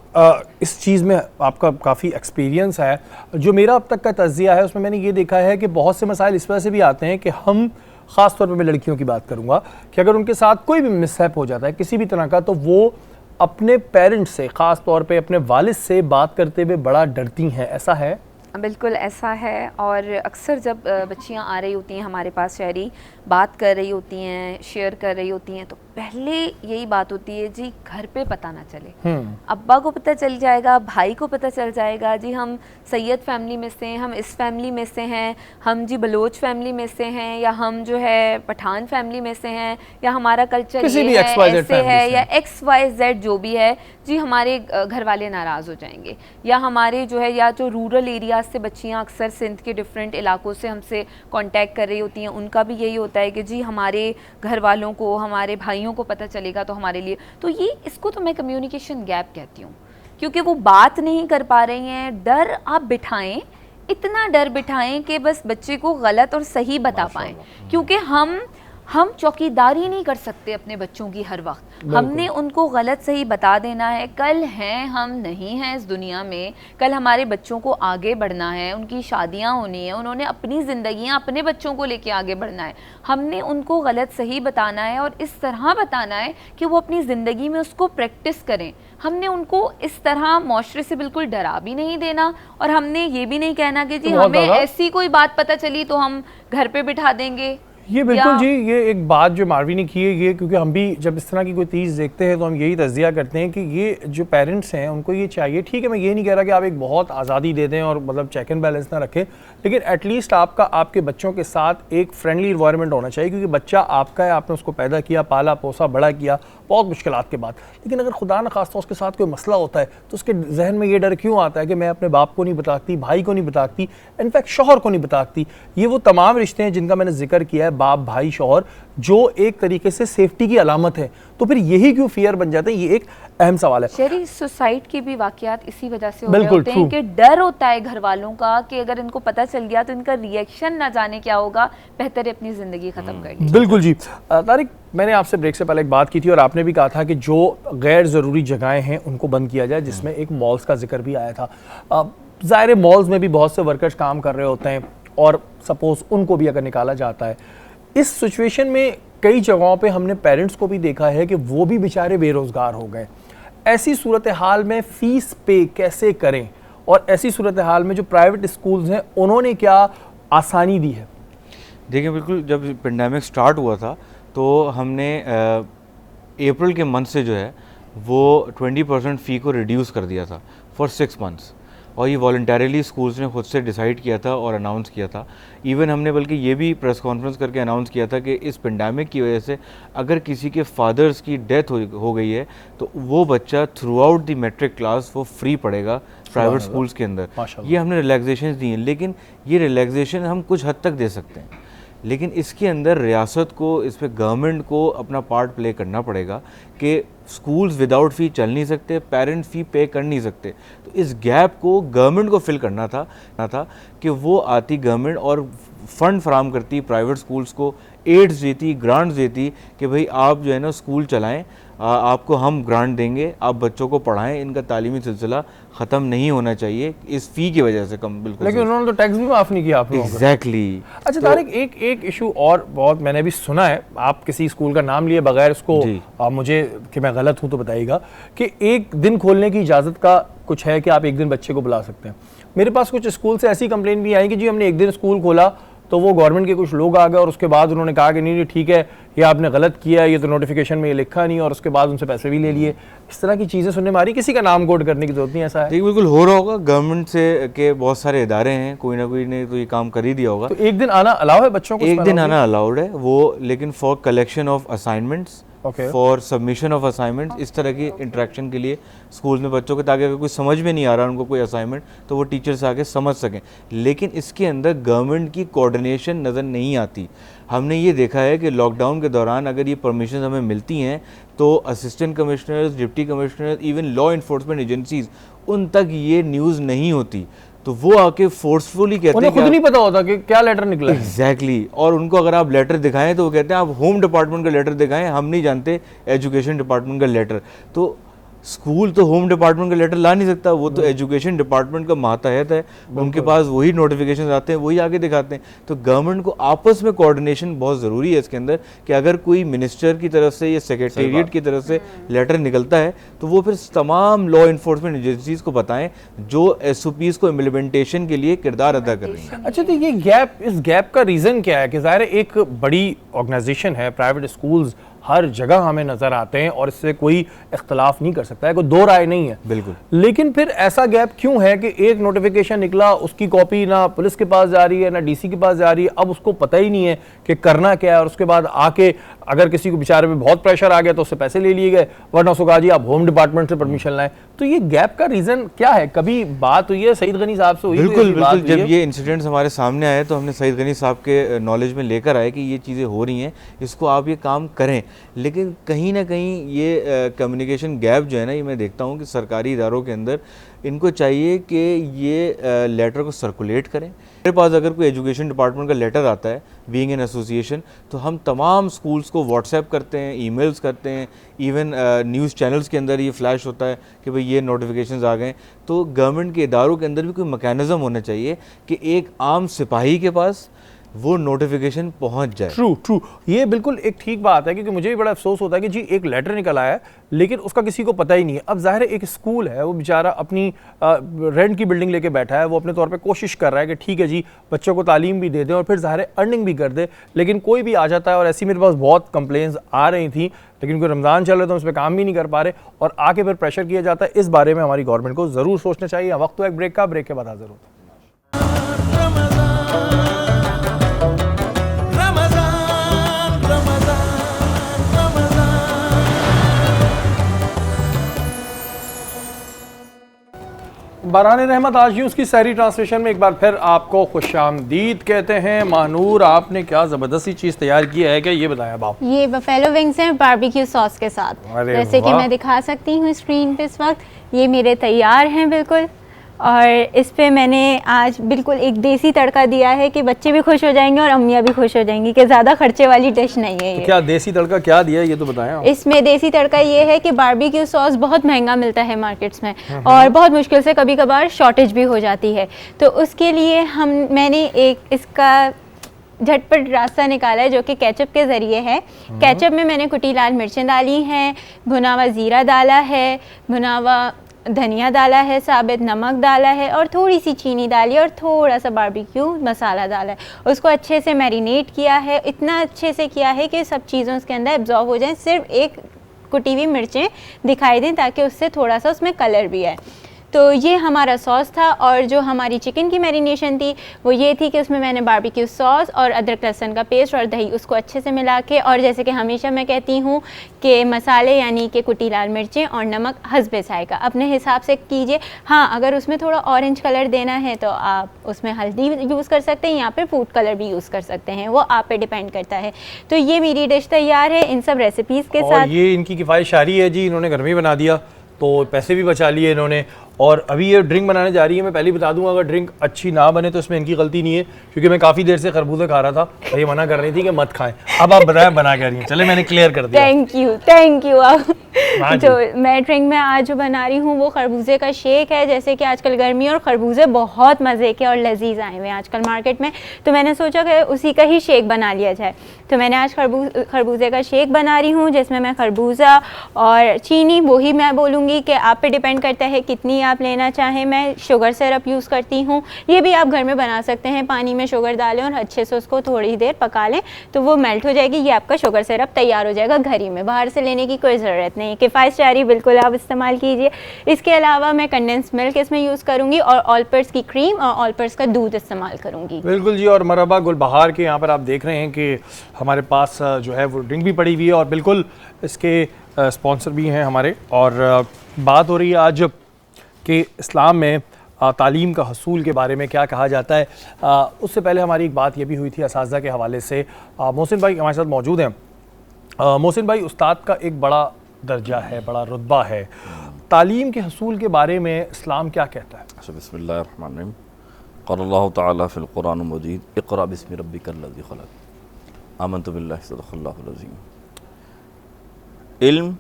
इस चीज़ में आपका काफ़ी एक्सपीरियंस है, जो मेरा अब तक का तज्जिया है उसमें मैंने ये देखा है कि बहुत से मसाइल इस वजह से भी आते हैं कि हम ख़ास तौर पे मैं लड़कियों की बात करूँगा कि अगर उनके साथ कोई भी मिसहैप हो जाता है किसी भी तरह का, तो वो अपने पेरेंट्स से, ख़ास तौर पे अपने वालिद से बात करते हुए बड़ा डरती हैं। ऐसा है? बिल्कुल ऐसा है, और अक्सर जब बच्चियां आ रही होती हैं हमारे पास शायरी, बात कर रही होती हैं, शेयर कर रही होती हैं, तो पहले यही बात होती है जी घर पे पता ना चले, अब्बा को पता चल जाएगा, भाई को पता चल जाएगा, जी हम सैयद फैमिली में से हैं, हम इस फैमिली में से हैं, हम जी बलोच फैमिली में से हैं, या हम जो है पठान फैमिली में से हैं, या हमारा कल्चर ये है, ऐसे है, या XYZ जो भी है, जी हमारे घर वाले नाराज़ हो जाएंगे, या हमारे जो है, या जो रूरल एरिया से बच्चियां अक्सर सिंध के डिफरेंट इलाकों से हमसे कांटेक्ट कर रही होती हैं, उनका भी यही होता है कि जी हमारे घर वालों को, हमारे भाइयों को पता चलेगा तो हमारे लिए, तो ये इसको तो मैं कम्युनिकेशन गैप कहती हूँ, क्योंकि वो बात नहीं कर पा रही हैं। डर आप बिठाएं, इतना डर बिठाएं कि बस बच्चे को गलत और सही बता पाएं, क्योंकि हम चौकीदारी नहीं कर सकते अपने बच्चों की हर वक्त, हमने उनको गलत सही बता देना है। कल हैं हम नहीं हैं इस दुनिया में, कल हमारे बच्चों को आगे बढ़ना है, उनकी शादियां होनी है, उन्होंने अपनी ज़िंदगियां अपने बच्चों को लेके आगे बढ़ना है, हमने उनको गलत सही बताना है और इस तरह बताना है कि वो अपनी ज़िंदगी में उसको प्रैक्टिस करें। हमने उनको इस तरह माशरे से बिल्कुल डरा भी नहीं देना, और हमने ये भी नहीं कहना कि जी हमें ऐसी कोई बात पता चली तो हम घर पे बिठा देंगे। ये बिल्कुल जी, ये एक बात जो मारवी ने की है, ये क्योंकि हम भी जब इस तरह की कोई चीज़ देखते हैं तो हम यही तज्जिया करते हैं कि ये जो पेरेंट्स हैं उनको ये चाहिए, ठीक है मैं ये नहीं कह रहा कि आप एक बहुत आज़ादी दे दें और मतलब चेक एंड बैलेंस ना रखें, लेकिन एटलीस्ट आपके बच्चों के साथ एक फ्रेंडली इन्वायरमेंट होना चाहिए, क्योंकि बच्चा आपका है, आपने उसको पैदा किया, पाला पोसा, बड़ा किया बहुत मुश्किलात के बाद। लेकिन अगर खुदा न खास्ता उसके साथ कोई मसला होता है तो उसके जहन में ये डर क्यों आता है कि मैं अपने बाप को नहीं बताती, भाई को नहीं बताती, इनफैक्ट शौहर को नहीं बताती। ये वो तमाम रिश्ते हैं जिनका मैंने जिक्र किया है, बाप भाई शौहर, जो एक तरीके से सेफ्टी की अलामत है, तो फिर यही क्यों फियर बन जाते हैं, ये एक अहम सवाल है। शहरी सुसाइड के भी वाकयात इसी वजह से हो रहे होते हैं कि डर होता है घर वालों का कि अगर इनको पता चल गया तो इनका रिएक्शन ना जाने क्या होगा, बेहतर है अपनी ज़िंदगी ख़त्म कर ली। बिल्कुल जी। तारिक, मैंने आपसे ब्रेक से पहले एक बात की थी और आपने भी कहा था कि जो गैर ज़रूरी जगहें हैं उनको बंद किया जाए, जिसमें एक मॉल्स का जिक्र भी आया था। ज़ाहिर मॉल्स में भी बहुत से वर्कर्स काम कर रहे होते हैं और सपोज़ उनको भी अगर निकाला जाता है, इस सिचुएशन में कई जगहों पे हमने पेरेंट्स को भी देखा है कि वो भी बेचारे बेरोज़गार हो गए। ऐसी सूरत हाल में फ़ीस पे कैसे करें, और ऐसी सूरत हाल में जो प्राइवेट स्कूल्स हैं उन्होंने क्या आसानी दी है? देखिए बिल्कुल, जब पेंडेमिक स्टार्ट हुआ था तो हमने अप्रैल के मंथ से जो है वो 20% फ़ी को रिड्यूस कर दिया था फॉर 6 मंथ्स, और ये वॉलंटरीली स्कूल्स ने खुद से डिसाइड किया था और अनाउंस किया था। इवन हमने बल्कि ये भी प्रेस कॉन्फ्रेंस करके अनाउंस किया था कि इस पेंडेमिक की वजह से अगर किसी के फादर्स की डेथ हो गई है तो वो बच्चा throughout the matric class वो फ्री पढ़ेगा प्राइवेट स्कूल्स के अंदर। ये हमने रिलैक्सेशन दी हैं, लेकिन ये रिलैक्सेशन हम कुछ हद तक दे सकते हैं, लेकिन इसके अंदर रियासत को, इस पे गवर्नमेंट को अपना पार्ट प्ले करना पड़ेगा कि स्कूल्स विदाउट फ़ी चल नहीं सकते, पेरेंट फ़ी पे कर नहीं सकते। तो इस गैप को गवर्नमेंट को फिल करना था कि वो आती गवर्नमेंट और फंड फराहम करती प्राइवेट स्कूल्स को, एड्स देती, ग्रांट्स देती कि भाई आप जो है ना स्कूल चलाएं, आपको हम ग्रांट देंगे, आप बच्चों को पढ़ाएं, इनका तालीमी सिलसिला ख़त्म नहीं होना चाहिए इस फ़ी की वजह से कम। बिल्कुल, लेकिन उन्होंने तो टैक्स भी माफ़ नहीं किया आप लोगों को। एग्जैक्टली। अच्छा तारिक, एक इशू और बहुत मैंने भी सुना है, आप किसी स्कूल का नाम लिए बगैर उसको मुझे कि मैं गलत हूँ तो बताइएगा, कि एक दिन खोलने की इजाज़त का कुछ है कि आप एक दिन बच्चे को बुला सकते हैं। मेरे पास कुछ स्कूल से ऐसी कंप्लेन भी आई कि जी हमने एक दिन स्कूल खोला तो वो गवर्नमेंट के कुछ लोग आ गए और उसके बाद उन्होंने कहा कि नहीं ठीक है, ये आपने गलत किया, ये तो नोटिफिकेशन में ये लिखा नहीं, और उसके बाद उनसे पैसे भी ले लिए। इस तरह की चीज़ें सुनने में आ रही, किसी का नाम कोड करने की जरूरत नहीं, ऐसा है? ठीक, बिल्कुल हो रहा होगा, गवर्नमेंट से के बहुत सारे इदारे हैं, कोई ना कोई ने तो ये काम कर ही दिया होगा। तो एक दिन आना अलाउ है बच्चों को? एक दिन आना अलाउड है वो, लेकिन for collection of assignments, for submission of assignments, इस तरह की इंटरेक्शन के लिए स्कूल में बच्चों के, ताकि अगर कोई समझ में नहीं आ रहा उनको कोई असाइनमेंट तो वो टीचर से आके समझ सकें। लेकिन इसके अंदर गवर्नमेंट की कोऑर्डिनेशन नज़र नहीं आती। हमने ये देखा है कि लॉकडाउन के दौरान अगर ये परमिशन हमें मिलती हैं तो assistant commissioners, deputy commissioners, even law enforcement agencies, उन तक ये न्यूज़ नहीं होती, तो वो आके फोर्सफुली कहते हैं, उन्हें खुद नहीं पता होता कि क्या लेटर निकला है। एग्जैक्टली। और उनको अगर आप लेटर दिखाएं तो वो कहते हैं आप होम डिपार्टमेंट का लेटर दिखाएं, हम नहीं जानते एजुकेशन डिपार्टमेंट का लेटर। तो स्कूल तो होम डिपार्टमेंट का लेटर ला नहीं सकता, वो तो एजुकेशन डिपार्टमेंट का मातहत है, उनके पास वही नोटिफिकेशन आते हैं, वही आगे दिखाते हैं। तो गवर्नमेंट को आपस में कोऑर्डिनेशन बहुत ज़रूरी है इसके अंदर, कि अगर कोई मिनिस्टर की तरफ से या सेक्रेटेरिएट की तरफ से लेटर निकलता है तो वो फिर तमाम लॉ इन्फोर्समेंट एजेंसीज को बताएं जो SOPs को इम्प्लीमेंटेशन के लिए किरदार अदा कर रही हैं। अच्छा, तो ये गैप, इस गैप का रीज़न क्या है? कि ज़ाहिर है एक बड़ी ऑर्गेनाइजेशन है, प्राइवेट स्कूल्स हर जगह हमें नज़र आते हैं और इससे कोई इख्तलाफ नहीं कर सकता है, कोई दो राय नहीं है। बिल्कुल। लेकिन फिर ऐसा गैप क्यों है कि एक नोटिफिकेशन निकला, उसकी कॉपी ना पुलिस के पास जा रही है ना DC के पास जा रही है, अब उसको पता ही नहीं है कि करना क्या है, और उसके बाद आके अगर किसी को बेचारे पे बहुत प्रेशर आ गया तो उससे पैसे ले लिए गए, वरना उसको कहा जी आप होम डिपार्टमेंट से परमिशन लाएं। तो ये गैप का रीज़न क्या है? कभी बात हुई है सईद गनी साहब से? हुई? बिल्कुल बिल्कुल, जब ये इंसिडेंट्स हमारे सामने आए तो हमने सईद गनी साहब के नॉलेज में लेकर आए कि ये चीज़ें हो रही हैं, इसको आप ये काम करें। लेकिन कहीं ना कहीं ये कम्युनिकेशन गैप जो है ना, ये मैं देखता हूँ कि सरकारी इदारों के अंदर इनको चाहिए कि ये लेटर को सर्कुलेट करें। मेरे पास अगर कोई एजुकेशन डिपार्टमेंट का लेटर आता है बीइंग एन एसोसिएशन, तो हम तमाम स्कूल्स को व्हाट्सएप करते हैं, ईमेल्स करते हैं, इवन न्यूज़ चैनल्स के अंदर ये फ्लैश होता है कि भाई ये नोटिफिकेशंस आ गए। तो गवर्नमेंट के इदारों के अंदर भी कोई मैकेनिज़्म होना चाहिए कि एक आम सिपाही के पास वो नोटिफिकेशन पहुंच जाए। ट्रू, ये बिल्कुल एक ठीक बात है, क्योंकि मुझे भी बड़ा अफसोस होता है कि जी एक लेटर निकल आया है लेकिन उसका किसी को पता ही नहीं है। अब जाहिर है एक स्कूल है, वो बेचारा अपनी रेंट की बिल्डिंग लेके बैठा है, वो अपने तौर पे कोशिश कर रहा है कि ठीक है जी बच्चों को तालीम भी दे दें और फिर जाहिर है अर्निंग भी कर दे, लेकिन कोई भी आ जाता है। और ऐसी मेरे पास बहुत कंप्लेंट्स आ रही थी, लेकिन कोई रमज़ान चल रहा है तो उस पर काम भी नहीं कर पा रहे और आके फिर प्रेशर किया जाता है। इस बारे में हमारी गवर्नमेंट को ज़रूर सोचना चाहिए। वक्त तो एक ब्रेक का, ब्रेक के बाद हाजिर होता है। बारान रहमत आज यूं उसकी सहरी ट्रांसलेशन में एक बार फिर आपको खुशामदीद कहते हैं। महानूर, आपने क्या ज़बरदस्ती चीज़ तैयार की है, क्या ये बताया बाप? ये बफेलो विंग्स हैं बारबेक्यू सॉस के साथ, जैसे कि मैं दिखा सकती हूँ स्क्रीन पे इस वक्त। ये मेरे तैयार हैं बिल्कुल, और इस पे मैंने आज बिल्कुल एक देसी तड़का दिया है कि बच्चे भी खुश हो जाएंगे और अम्मियाँ भी खुश हो जाएंगी कि ज़्यादा खर्चे वाली डिश नहीं है ये। तो क्या देसी तड़का क्या दिया है ये तो बताएं आप। इसमें देसी तड़का ये है कि बारबेक्यू सॉस बहुत महंगा मिलता है मार्केट्स में और बहुत मुश्किल से कभी कभार शॉर्टेज भी हो जाती है, तो उसके लिए मैंने एक इसका झटपट रास्ता निकाला है जो कि केचप के ज़रिए है। केचप में मैंने कुटी लाल मिर्चें डाली हैं, भुना हुआ ज़ीरा डाला है, भुना हुआ धनिया डाला है, साबित नमक डाला है और थोड़ी सी चीनी डाली और थोड़ा सा बारबेक्यू मसाला डाला है। उसको अच्छे से मैरिनेट किया है, इतना अच्छे से किया है कि सब चीज़ें उसके अंदर एब्जॉर्ब हो जाएं, सिर्फ एक कुटी हुई मिर्चें दिखाई दें ताकि उससे थोड़ा सा उसमें कलर भी आए। तो ये हमारा सॉस था। और जो हमारी चिकन की मैरिनेशन थी वो ये थी कि उसमें मैंने बारबेक्यू सॉस और अदरक लहसुन का पेस्ट और दही उसको अच्छे से मिला के, और जैसे कि हमेशा मैं कहती हूँ कि मसाले यानी कि कुटी लाल मिर्चें और नमक हस्बे जायका अपने हिसाब से कीजिए। हाँ, अगर उसमें थोड़ा ऑरेंज कलर देना है तो आप उसमें हल्दी यूज़ कर सकते हैं, यहाँ पर फूड कलर भी यूज़ कर सकते हैं, वो आप पे डिपेंड करता है। तो ये मेरी डिश तैयार है इन सब रेसिपीज़ के साथ। ये इनकी किफ़ायत शारी है जी, इन्होंने घर में ही बना दिया तो पैसे भी बचा लिए इन्होंने। और अभी ये ड्रिंक बनाने जा रही है। मैं पहले बता दूंगा, अगर ड्रिंक अच्छी ना बने तो इसमें इनकी गलती नहीं है, क्योंकि मैं काफ़ी देर से खरबूजे खा रहा था और ये मना कर रही थी कि मत खाएं। अब आप बताएं बना क्या रही हैं। चले, मैंने क्लियर कर दिया। Thank you. हाँ जो मैं ड्रिंक में आज जो बना रही हूँ वो खरबूजे का शेक है। जैसे कि आजकल गर्मी और खरबूजे बहुत मज़े के और लजीज आए हुए हैं आजकल मार्केट में, तो मैंने सोचा कि उसी का ही शेक बना लिया जाए। तो मैंने आज खरबूजे का शेक बना रही हूँ, जिसमें मैं खरबूजा और चीनी, वही मैं बोलूँगी कि आप पे डिपेंड करता है कितनी आप लेना चाहें। मैं शुगर सिरप यूज़ करती हूँ, ये भी आप घर में बना सकते हैं। पानी में शुगर डालें और अच्छे से उसको थोड़ी देर पका लें तो वो मेल्ट हो जाएगी। ये आपका शुगर सिरप तैयार हो जाएगा घर ही में, बाहर से लेने की कोई ज़रूरत नहीं। किफ़ायत शारी बिल्कुल आप इस्तेमाल कीजिए। इसके अलावा मैं कंडेंस मिल्क इसमें यूज़ करूँगी और ऑलपर्स की क्रीम और ऑलपर्स का दूध इस्तेमाल करूँगी। बिल्कुल जी। और मरहबा गुलबहार के यहाँ पर आप देख रहे हैं कि हमारे पास जो है वो ड्रिंक भी पड़ी हुई है और बिल्कुल इसके स्पॉन्सर भी हैं हमारे। और बात हो रही है आज कि इस्लाम में तालीम का हसूल के बारे में क्या कहा जाता है। उससे पहले हमारी एक बात ये भी हुई थी असातिज़ा के हवाले से। मोहसिन भाई हमारे साथ मौजूद हैं। मोहसिन भाई, उस्ताद का एक बड़ा दर्जा है, बड़ा रुतबा है। तालीम के हसूल के बारे में इस्लाम क्या कहता है? अच्छा, बिस्मिल्लाहिर्रहमानिर्रहीम। क़ालल्लाहु तआला फ़िल क़ुरानिल मजीद, इक़रा बिस्मि रब्बिकल लज़ी ख़लक़, आमनतु बिल्लाहि सदक़ल्लाहुल अज़ीम। इल्म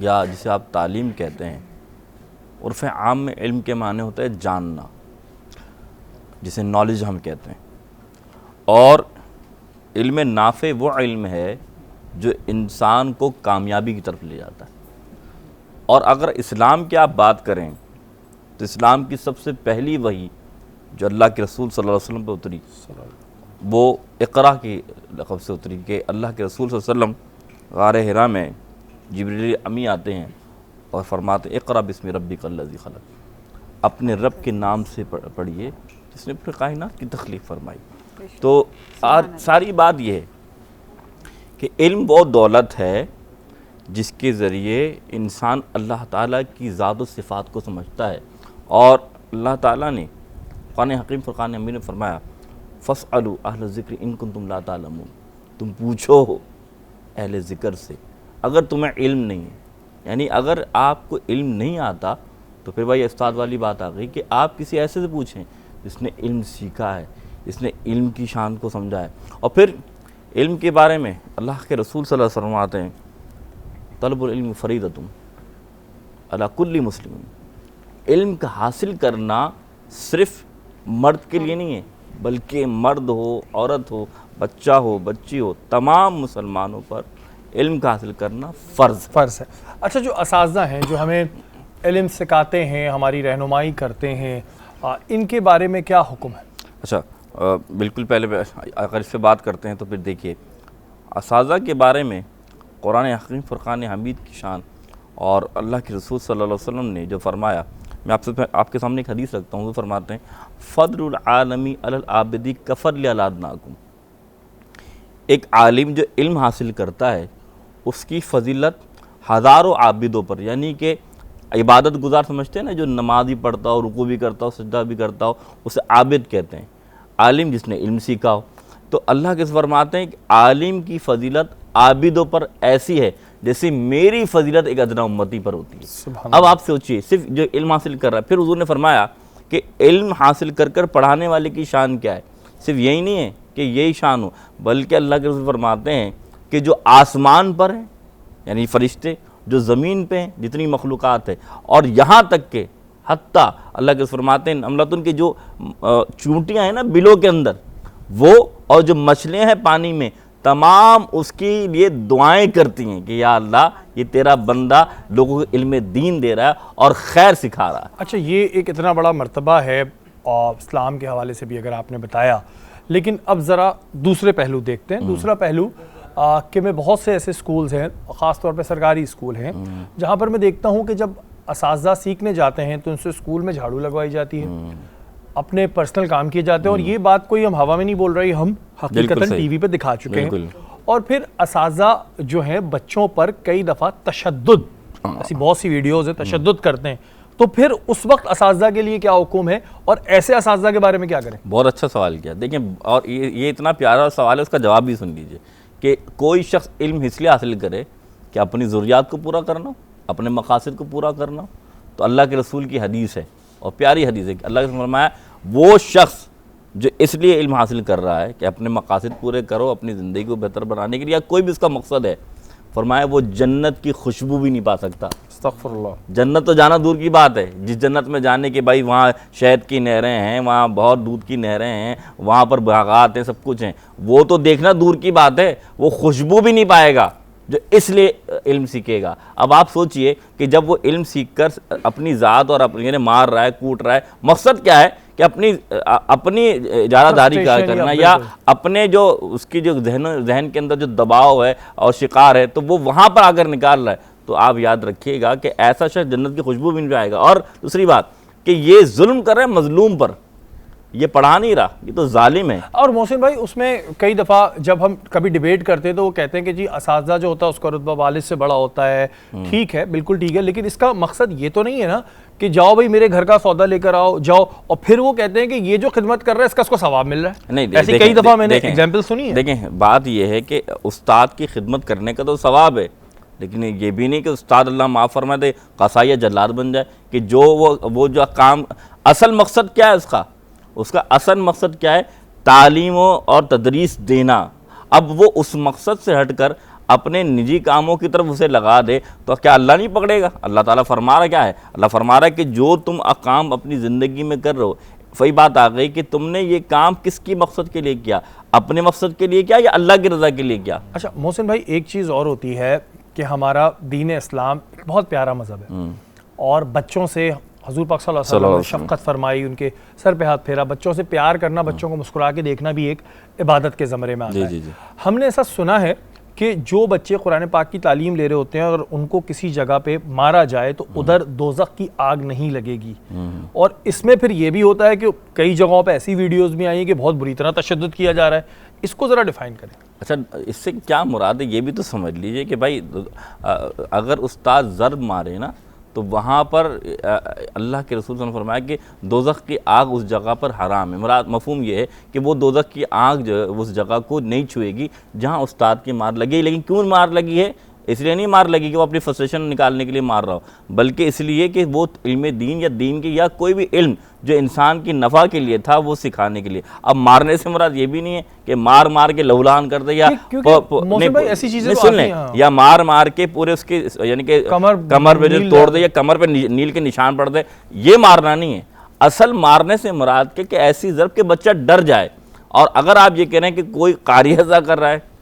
या जिसे आप तालीम कहते हैं, उर्फ़ आम में इल्म के माने होता है जानना, जिसे नॉलेज हम कहते हैं। और इल्म नाफ़े वो इल्म है जो इंसान को कामयाबी की तरफ ले जाता है। और अगर इस्लाम की आप बात करें तो इस्लाम की सबसे पहली वही जो अल्लाह के रसूल सल्लल्लाहु अलैहि वसल्लम पर उतरी, वो इक़रा की लक़ब से उतरी कि अल्लाह के रसूल सल्लल्लाहु अलैहि वसल्लम गार हिरा में जिब्रील अमी आते हैं और फरमाते इक़रा बिस्मि रब्बिकल लज़ी ख़लक़, अपने रब के नाम से पढ़िए जिसने पूरे कायनात की तख्लीक़ फरमाई। तो आज सारी बात यह है कि इल्म वो दौलत है जिसके ज़रिए इंसान अल्लाह ताला की ज़ात व सिफ़ात को समझता है। और अल्लाह ताला ने क़ुरान हकीम फ़ुरक़ान हमीद में फरमाया फ़स्अलू अहल ज़िक्र इन कुंतुम ला तालमून, तुम पूछो अहले ज़िक्र से अगर तुम्हें इल्म नहीं है। यानी अगर आपको इल्म नहीं आता तो फिर भाई उस्ताद वाली बात आ गई कि आप किसी ऐसे से पूछें जिसने इल्म सीखा है, जिसने इल्म की शान को समझा है। और फिर इल्म के बारे में अल्लाह के रसूल सल्लल्लाहु अलैहि वसल्लम आते हैं, तलबुल इल्म फरीदतुन अला कुल्ली मुस्लिम। इल्म का हासिल करना सिर्फ मर्द के लिए नहीं है, बल्कि मर्द हो, औरत हो, बच्चा हो, बच्ची हो, तमाम मुसलमानों पर इल्म का हासिल करना फ़र्ज़ है। अच्छा, जो असातिज़ा हैं जो हमें इल्म सिखाते हैं, हमारी रहनुमाई करते हैं, इनके बारे में क्या हुक्म है? अच्छा, बिल्कुल पहले अगर इस पर बात करते हैं तो फिर देखिए असातिज़ा के बारे में कुरान हकीम फ़ुरक़ान हमीद की शान और अल्लाह के रसूल सल्लल्लाहु अलैहि वसल्लम ने जो फरमाया, मैं आपके सामने एक हदीस रखता हूँ। वो फरमाते हैं फ़द्लुल आलमी अलल आबिदी कफ़द्लि अला अदनाकुम। एक आलिम जो इल्म हासिल करता है उसकी फ़जीलत हज़ारों आबिदों पर, यानी कि इबादत गुजार समझते हैं ना, जो नमाज भी पढ़ता हो, रुकू भी करता हो, सजदा भी करता हो, उसे आबिद कहते हैं। आलिम जिसने इल्म सीखा हो। तो अल्लाह के फरमाते हैं कि आलिम की फ़जीलत आबिदों पर ऐसी है जैसे मेरी फ़जीलत एक अदना उम्मती पर होती है। अब आप सोचिए, सिर्फ जो इल्म हासिल कर रहा है, फिर हुज़ूर ने फरमाया कि इल्म हासिल कर कर पढ़ाने वाले की शान क्या है। सिर्फ यही नहीं है कि यही शान हो, बल्कि अल्लाह के रसूल फरमाते हैं कि जो आसमान पर हैं यानी फ़रिश्ते, जो ज़मीन पे हैं जितनी मखलूक़ात है, और यहाँ तक के हत्ता अल्लाह के फरमाते हैं अमलतुन की जो चूंटियाँ हैं ना बिलों के अंदर, वो और जो मछलियाँ हैं पानी में, तमाम उसके लिए दुआएं करती हैं कि या अल्लाह ये तेरा बंदा लोगों को इल्म दीन दे रहा है और खैर सिखा रहा है। अच्छा, ये एक इतना बड़ा मर्तबा है और इस्लाम के हवाले से भी अगर आपने बताया, लेकिन अब ज़रा दूसरे पहलू देखते हैं। दूसरा पहलू कि मैं बहुत से ऐसे स्कूल्स हैं, ख़ास तौर पे सरकारी स्कूल हैं, जहाँ पर मैं देखता हूँ कि जब असातिज़ा सीखने जाते हैं तो उनसे स्कूल में झाड़ू लगवाई जाती है, अपने पर्सनल काम किए जाते हैं, और ये बात कोई हम हवा में नहीं बोल रहे, हम हकीकतन टीवी पे दिखा चुके हैं। और फिर असातिज़ा जो हैं बच्चों पर कई दफ़ा तशद्दुद, ऐसी बहुत सी वीडियोज़ हैं, तशद्दुद करते हैं। तो फिर उस वक्त असातिज़ा के लिए क्या हुक्म है और ऐसे असातिज़ा के बारे में क्या करें? बहुत अच्छा सवाल किया। देखिए, और ये इतना प्यारा सवाल है, उसका जवाब भी सुन लीजिए कि कोई शख्स इल्म इसलिए हासिल करे कि अपनी ज़रूरियात को पूरा करना, अपने मकासद को पूरा करना। तो अल्लाह के रसूल की हदीस है और प्यारी हदीस है कि अल्लाह ने फरमाया वो शख्स जो इसलिए इल्म हासिल कर रहा है कि अपने मकासद पूरे करो, अपनी ज़िंदगी को बेहतर बनाने के लिए, या कोई भी उसका मकसद है, फरमाया वो जन्नत की खुशबू भी नहीं पा सकता। अस्तगफुरुल्लाह। जन्नत तो जाना दूर की बात है, जिस जन्नत में जाने के भाई वहाँ शहद की नहरें हैं, वहाँ बहुत दूध की नहरें हैं, वहाँ पर बागात हैं, सब कुछ हैं, वो तो देखना दूर की बात है, वो खुशबू भी नहीं पाएगा जो इसलिए इल्म सीखेगा। अब आप सोचिए कि जब वो इल्म सीखकर अपनी ज़ात और अपनी यानी मार रहा है, कूट रहा है, मकसद क्या है कि अपनी इजारादारी का करना, या अपने जो उसकी जो जहन के अंदर जो दबाव है और शिकार है, तो वो वहाँ पर आकर निकाल रहा है। तो आप याद रखिएगा कि ऐसा शख्स जन्नत की खुशबू भी नहीं पाएगा। और दूसरी बात कि ये जुल्म कर रहे हैं मजलूम पर, ये पढ़ा नहीं रहा, ये तो जालिम है। और मोहसिन भाई, उसमें कई दफ़ा जब हम कभी डिबेट करते हैं तो वो कहते हैं कि जी असातिज़ा जो होता है उसका रुतबा वालिद से बड़ा होता है। ठीक है, बिल्कुल ठीक है, लेकिन इसका मकसद ये तो नहीं है ना कि जाओ भाई मेरे घर का सौदा लेकर आओ, जाओ, और फिर वो कहते हैं कि ये जो खिदमत कर रहा है इसका उसको सवाब मिल रहा है। नहीं, ऐसी कई दफ़ा मैंने एग्जाम्पल सुनी है। देखें, बात ये है कि उस्ताद की खिदमत करने का तो सवाब है, लेकिन ये भी नहीं कि उस्ताद अल्लाह माफ़ फरमाए दे कसाई या जल्लाद बन जाए कि जो वो जो काम, असल मकसद क्या है उसका असल मकसद क्या है? तालीम और तदरीस देना। अब वो उस मकसद से हटकर अपने निजी कामों की तरफ उसे लगा दे तो क्या अल्लाह नहीं पकड़ेगा? अल्लाह ताला फरमा रहा क्या है? अल्लाह फरमा रहा है कि जो तुम काम अपनी ज़िंदगी में कर रहे हो, वही बात आ गई कि तुमने ये काम किसकी मकसद के लिए किया, अपने मकसद के लिए किया या अल्लाह की रज़ा के लिए किया? अच्छा मोहसिन भाई, एक चीज़ और होती है कि हमारा दीन इस्लाम बहुत प्यारा मज़हब है और बच्चों से हुज़ूर पाक सल्लल्लाहु अलैहि वसल्लम ने शफ़क़त फरमाई, उनके सर पे हाथ फेरा, बच्चों से प्यार करना, बच्चों को मुस्कुरा के देखना भी एक इबादत के ज़मरे में आता है। हमने ऐसा सुना है कि जो बच्चे कुरान पाक की तालीम ले रहे होते हैं और उनको किसी जगह पे मारा जाए तो उधर दोज़ख की आग नहीं लगेगी। और इसमें फिर ये भी होता है कि कई जगहों पे ऐसी वीडियोस भी आई हैं कि बहुत बुरी तरह तशद्दुद किया जा रहा है, इसको ज़रा डिफ़ाइन करें। अच्छा, इससे क्या मुराद है ये भी तो समझ लीजिए कि भाई अगर उस्ताद ज़र्ब मारे ना तो वहाँ पर अल्लाह के रसूल ने फरमाया कि दोज़ख की आग उस जगह पर हराम है। मुराद मफ़हूम ये है कि वो दोज़ख की आग जो है उस जगह को नहीं छुएगी जहाँ उस्ताद की मार लगी। लेकिन क्यों मार लगी है? इसलिए नहीं मार लगी कि वो अपनी फ्रस्ट्रेशन निकालने के लिए मार रहा हो, बल्कि इसलिए कि वो इल्म दीन या दीन की या कोई भी इल्म जो इंसान की नफ़ा के लिए था वो सिखाने के लिए। अब मारने से मुराद ये भी नहीं है कि मार मार के लहूलान कर दे या ऐसी चीजें सुन लें, या मार मार के पूरे उसके यानी कि कमर पे जो तोड़ दे या कमर पे नील के निशान पड़ दे, ये मारना नहीं है। असल मारने से मुराद के कि ऐसी ज़रब के बच्चा डर जाए। और अगर आप ये कह रहे हैं कि कोई कारी अज़ा कर रहा है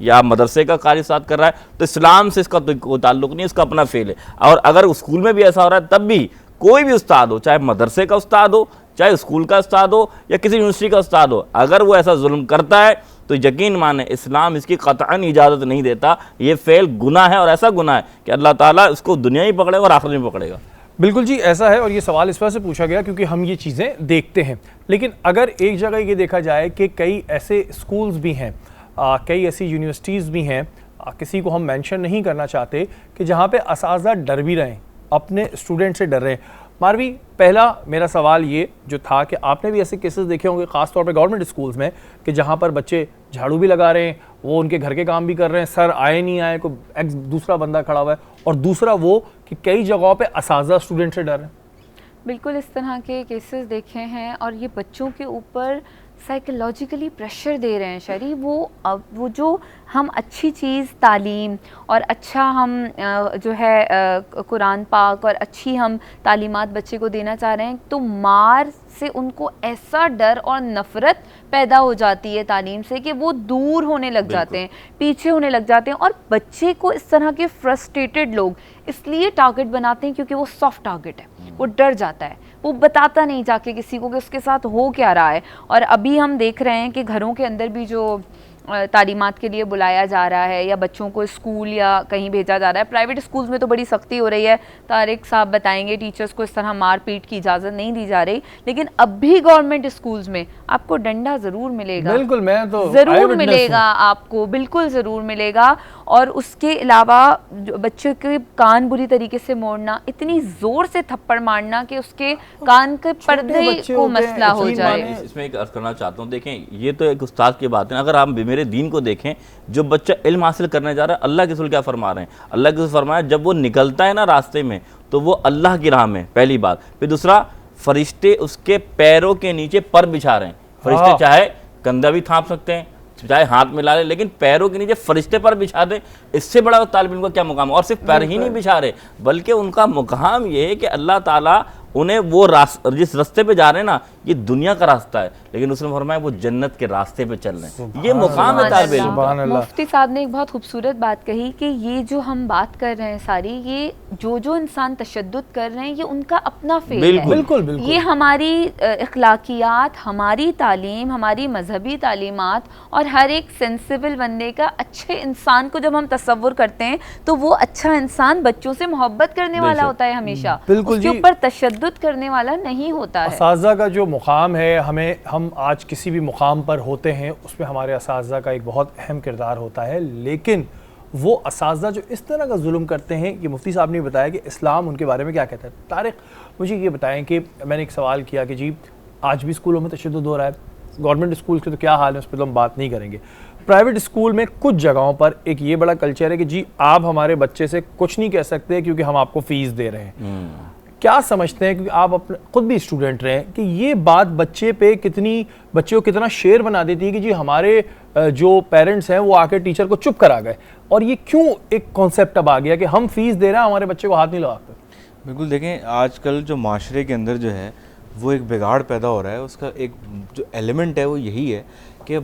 या मदरसे का कारी साथ कर रहा है तो इस्लाम से इसका तो कोई ताल्लुक नहीं, इसका अपना फेल है। और अगर स्कूल में भी ऐसा हो रहा है तब भी कोई भी उस्ताद हो, चाहे मदरसे का उस्ताद हो, चाहे स्कूल का उस्ताद हो या किसी यूनिवर्सिटी का उस्ताद हो, अगर वो ऐसा जुल्म करता है तो यकीन माने इस्लाम इसकी क़तअन इजाज़त नहीं देता। ये फेल गुनाह है और ऐसा गुनाह है कि अल्लाह ताला इसको दुनिया ही पकड़ेगा और आखिरत में पकड़ेगा। बिल्कुल जी, ऐसा है। और ये सवाल इस वजह से पूछा गया क्योंकि हम ये चीज़ें देखते हैं। लेकिन अगर एक जगह ये देखा जाए कि कई ऐसे स्कूल्स भी हैं, कई ऐसी यूनिवर्सिटीज़ भी हैं, किसी को हम मेंशन नहीं करना चाहते, कि जहाँ पे असातिज़ा डर भी रहे हैं, अपने स्टूडेंट से डर रहे हैं। मारवी, पहला मेरा सवाल ये जो था कि आपने भी ऐसे केसेस देखे होंगे ख़ास तौर पे गवर्नमेंट स्कूल्स में कि जहाँ पर बच्चे झाड़ू भी लगा रहे हैं, वो उनके घर के काम भी कर रहे हैं, सर आए नहीं आए, कोई दूसरा बंदा खड़ा हुआ है, और दूसरा वो कि कई जगहों पे असातिज़ा स्टूडेंट से डर है। बिल्कुल इस तरह के केसेस देखे हैं और ये बच्चों के ऊपर साइकोलॉजिकली प्रेशर दे रहे हैं शरी, वो जो हम अच्छी चीज़ तालीम और अच्छा हम जो है कुरान पाक और अच्छी हम तालीमात बच्चे को देना चाह रहे हैं, तो मार से उनको ऐसा डर और नफ़रत पैदा हो जाती है तालीम से कि वो दूर होने लग जाते हैं, पीछे होने लग जाते हैं। और बच्चे को इस तरह के फ्रस्ट्रेटेड लोग इसलिए टारगेट बनाते हैं क्योंकि वो सॉफ्ट टारगेट है, वो डर जाता है, वो बताता नहीं जाके किसी को कि उसके साथ हो क्या रहा है। और अभी हम देख रहे हैं कि घरों के अंदर भी जो तालीमात के लिए बुलाया जा रहा है या बच्चों को स्कूल या कहीं भेजा जा रहा है, प्राइवेट स्कूल्स में तो बड़ी सख्ती हो रही है, तारिक साहब बताएंगे, टीचर्स को इस तरह मार पीट की इजाज़त नहीं दी जा रही, लेकिन अब भी गवर्नमेंट स्कूल्स में आपको डंडा ज़रूर मिलेगा। बिल्कुल, मैं तो ज़रूर मिलेगा आपको, बिल्कुल ज़रूर मिलेगा। और उसके अलावा बच्चों के कान बुरी तरीके से मोड़ना, इतनी ज़ोर से थप्पड़ मारना कि उसके कान के पर्दे को मसला हो जाए। इसमें एक अर्ज करना चाहता हूँ, देखें ये तो एक उस्ताद की बात है, अगर आप मेरे दीन को देखें, जो बच्चा इल्म हासिल करने जा रहा है, अल्लाह के रसूल क्या फरमा रहे हैं, अल्लाह के रसूल फरमाया जब वो निकलता है ना रास्ते में तो वो अल्लाह की राह में, पहली बात। फिर दूसरा, फरिश्ते उसके पैरों के नीचे पर बिछा रहे हैं। फरिश्ते चाहे कंधा भी थाप सकते हैं, चाहे हाथ में ला ले, लेकिन पैरों के नीचे फरिश्ते पर बिछा दे, इससे बड़ा तालिब इल्म का क्या मुकाम है। और सिर्फ पैर ही नहीं बिछा रहे, बल्कि उनका मुकाम ये है कि अल्लाह ताला उन्हें वो जिस रास्ते पे जा रहे हैं ना, ये दुनिया का रास्ता है, लेकिन उसने फरमाया वो जन्नत के रास्ते पे चल रहे हैं। ये मुकाम है तालिब इल्म का। मुफ्ती साहब ने एक बहुत खूबसूरत बात कही कि ये जो हम बात कर रहे हैं सारी, ये जो इंसान तशद्दुद कर रहे हैं, ये उनका अपना फेल है। बिल्कुल। ये हमारी अखलाकियात, हमारी तालीम, हमारी मजहबी तालीमात और हर एक सेंसिबल बंदे का, अच्छे इंसान को जब हम तसव्वुर करते हैं तो वो अच्छा इंसान बच्चों से मोहब्बत करने वाला होता है हमेशा, उसके ऊपर तशद्दुद करने वाला नहीं होता है। असातिज़ा का जो मुकाम है, हम आज किसी भी मुकाम पर होते हैं उसमें हमारे असातिज़ा का एक बहुत अहम किरदार होता है, लेकिन वो असातिज़ा जो इस तरह का जुल्म करते हैं कि मुफ्ती साहब ने बताया कि इस्लाम उनके बारे में क्या कहता है। तारिक, मुझे ये बताएं कि मैंने एक सवाल किया कि जी आज भी स्कूलों में तशद्दुद हो रहा है, गवर्नमेंट स्कूल के तो क्या हाल है उस पर तो हम बात नहीं करेंगे। प्राइवेट स्कूल में कुछ जगहों पर एक ये बड़ा कल्चर है कि जी आप हमारे बच्चे से कुछ नहीं कह सकते क्योंकि हम आपको फ़ीस दे रहे हैं। क्या समझते हैं, क्योंकि आप अपने खुद भी स्टूडेंट रहे हैं, कि ये बात बच्चे को कितना शेर बना देती है कि जी हमारे जो पेरेंट्स हैं वो आके टीचर को चुप करा गए, और ये क्यों एक कॉन्सेप्ट अब आ गया कि हम फीस दे रहे हैं, हमारे बच्चे को हाथ नहीं लगाते। बिल्कुल, देखें आजकल जो माशरे के अंदर जो है वो एक बिगाड़ पैदा हो रहा है, उसका एक जो एलिमेंट है वो यही है कि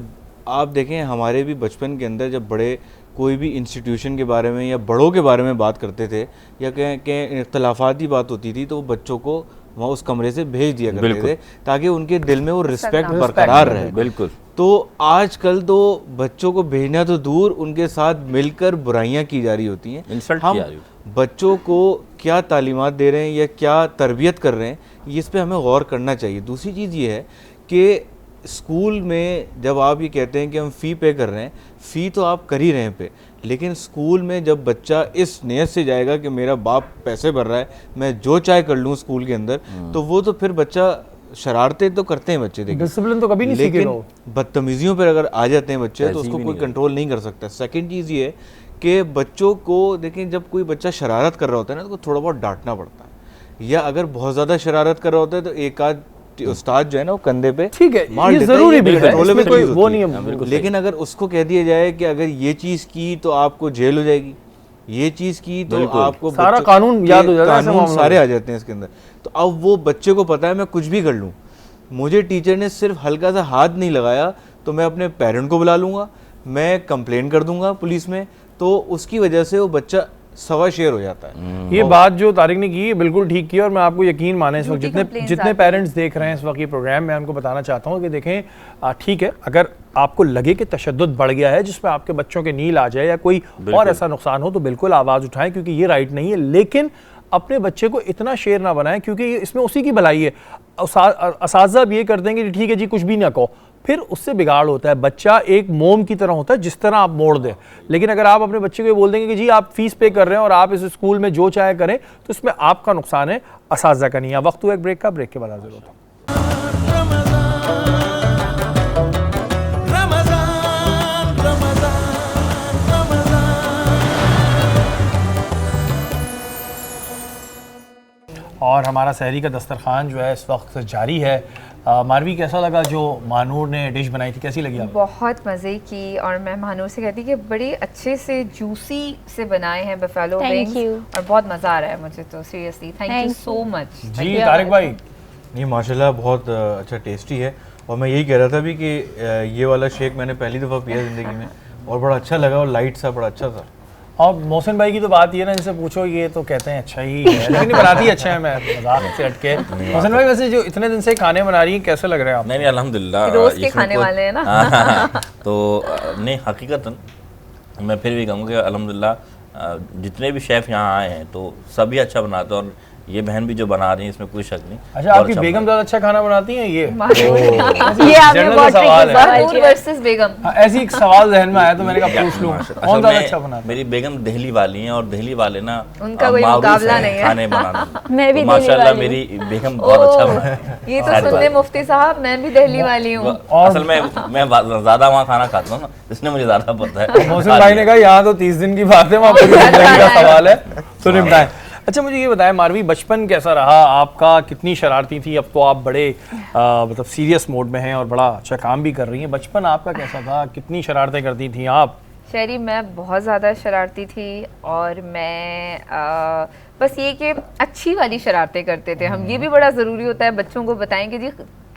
आप देखें हमारे भी बचपन के अंदर जब बड़े कोई भी इंस्टीट्यूशन के बारे में या बड़ों के बारे में बात करते थे या कहीं इख्तलाफाती बात होती थी तो वो बच्चों को वहाँ उस कमरे से भेज दिया करते थे ताकि उनके दिल में वो रिस्पेक्ट बरकरार रहे। बिल्कुल। तो आजकल तो बच्चों को भेजना तो दूर, उनके साथ मिलकर बुराइयां की जा रही होती हैं। इंसल्ट हम किया जा रही है। बच्चों को क्या तालीमात दे रहे हैं या क्या तरबियत कर रहे हैं, इस पे हमें गौर करना चाहिए। दूसरी चीज़ ये है कि स्कूल में जब आप ये कहते हैं कि हम फ़ी पे कर रहे हैं, फ़ी तो आप कर ही रहे हैं पे, लेकिन स्कूल में जब बच्चा इस नियत से जाएगा कि मेरा बाप पैसे भर रहा है, मैं जो चाहे कर लूँ स्कूल के अंदर, तो वो तो फिर बच्चा शरारतें तो करते हैं बच्चे, देखिए डिसिप्लिन तो कभी नहीं सीखेगा, लेकिन बदतमीजियों पर अगर आ जाते हैं बच्चे तो उसको कोई कंट्रोल नहीं कर सकता। सेकंड चीज़ ये है कि बच्चों को देखें, जब कोई बच्चा शरारत कर रहा होता है ना तो थोड़ा बहुत डांटना पड़ता है, या अगर बहुत ज़्यादा शरारत कर रहा होता है तो एक आध उस्ताद जो है ना वो कंधे पे ठीक है, मार ये देता है, जरूरी भी है, कंट्रोलेबल इसमें कोई चीज़ वो होती नहीं है। है। लेकिन अगर उसको कह दिया जाए कि अगर ये चीज़ की तो आपको जेल हो जाएगी, ये चीज़ की तो आपको सारा कानून याद हो जाएगा, कानून सारे आ जाते हैं इसके अंदर। तो अब वो बच्चे को पता है मैं कुछ भी कर लूँ, मुझे टीचर ने सिर्फ हल्का सा हाथ नहीं लगाया तो मैं अपने पेरेंट को बुला लूँगा, मैं कंप्लेन कर दूंगा पुलिस में, तो उसकी वजह से वो बच्चा सवा शेर हो जाता है। ये बात जो तारिक ने की है बिल्कुल ठीक की, और मैं आपको यकीन माने इस वक्त जितने पेरेंट्स देख रहे हैं इस वक्त ये प्रोग्राम, मैं उनको बताना चाहता हूँ कि देखें ठीक है, अगर आपको लगे कि तशद्दुद बढ़ गया है जिसमें आपके बच्चों के नील आ जाए या कोई और ऐसा नुकसान हो तो बिल्कुल आवाज़ उठाएं, क्योंकि ये राइट नहीं है, लेकिन अपने बच्चे को इतना शेर ना बनाएं क्योंकि इसमें उसी की भलाई है। असातिज़ा भी ये कर देंगे कि ठीक है जी कुछ भी ना कहो, फिर उससे बिगाड़ होता है। बच्चा एक मोम की तरह होता है, जिस तरह आप मोड़ दें, लेकिन अगर आप अपने बच्चे को ये बोल देंगे कि जी आप फीस पे कर रहे हैं और आप इस स्कूल में जो चाहे करें, तो इसमें आपका नुकसान है, असातिज़ा का नहीं है। वक्त हुआ एक ब्रेक का, ब्रेक के बाद हाजिर होता हूं। और हमारा सहरी का दस्तरखान जो है इस वक्त जारी है। मारवी, कैसा लगा जो मानूर ने डिश बनाई थी, कैसी लगी आपको? बहुत मज़े की, और मैं महानूर से कहती कि बड़े अच्छे से जूसी से बनाए हैं बफेलो Thank विंग्स, you. और बहुत मज़ा आ रहा है मुझे तो seriously. Thank you Thank so much. जी तारिक भाई, ये माशाल्लाह बहुत अच्छा टेस्टी है, और मैं यही कह रहा था भी कि ये वाला शेक मैंने पहली दफ़ा पिया ज़िंदगी में और बड़ा अच्छा लगा, और लाइट सा बड़ा अच्छा था। और मोहसिन भाई की तो बात ये ना, इनसे पूछो ये तो कहते हैं अच्छा ही है, लेकिन ये बनाती अच्छा है, मैं मजाक से हटके। मोहसिन भाई वैसे जो इतने दिन से खाने बना रही हैं, कैसे लग रहे हैं आप? नहीं अल्हम्दुलिल्लाह, रोज़ के इसमें खाने कोई- वाले हैं ना। तो नहीं, हकीकतन मैं फिर भी कहूँगा कि अल्हम्दुलिल्लाह जितने भी शेफ़ यहाँ आए हैं तो सभी अच्छा बनाते हैं, और ये बहन भी जो बना रही है इसमें कोई शक नहीं। अच्छा, बहुत आपकी अच्छा बेगम ज़्यादा अच्छा खाना बनाती हैं ये? ये आपने जनरल बहुत सवाल tricky है। सवाल महानूर किया। वर्सेस बेगम। हाँ, ऐसी एक सवाल जहन में आया तो मैंने कहा पूछ लूँ, माशाल्लाह। कौन असल ज़्यादा में अच्छा बनाता है? मेरी बेगम दिल्ली वाली हैं, और दिल्ली वाले ना उनका कोई मारूफ मुकाबला हैं नहीं है। खाने बनाने में। मैं भी तो दिल्ली माशाल्लाह वाली मेरी बेगम बहुत अच्छा ओह, बनाती ये तो सुन ले मुफ्ती साहब, मैं भी दिल्ली वाली हूँ। असल में मैं ज़्यादा वहाँ खाना खाता हूँ ना, इसलिए मुझे ज़्यादा पता है। मोहसिन भाई ने कहा यहाँ तो 30 दिन की बात है, वहाँ पूरी जिंदगी का सवाल है, तो निपटाएं। अच्छा, मुझे ये बताएं मारवी, बचपन कैसा रहा आपका? कितनी शरारती थी? अब तो आप बड़े मतलब सीरियस मोड में हैं और बड़ा अच्छा काम भी कर रही हैं। बचपन आपका कैसा था? कितनी शरारतें करती थी आप? शहरी, मैं बहुत ज़्यादा शरारती थी, और मैं बस ये कि अच्छी वाली शरारतें करते थे हम। ये भी बड़ा ज़रूरी होता है बच्चों को बताएं कि जी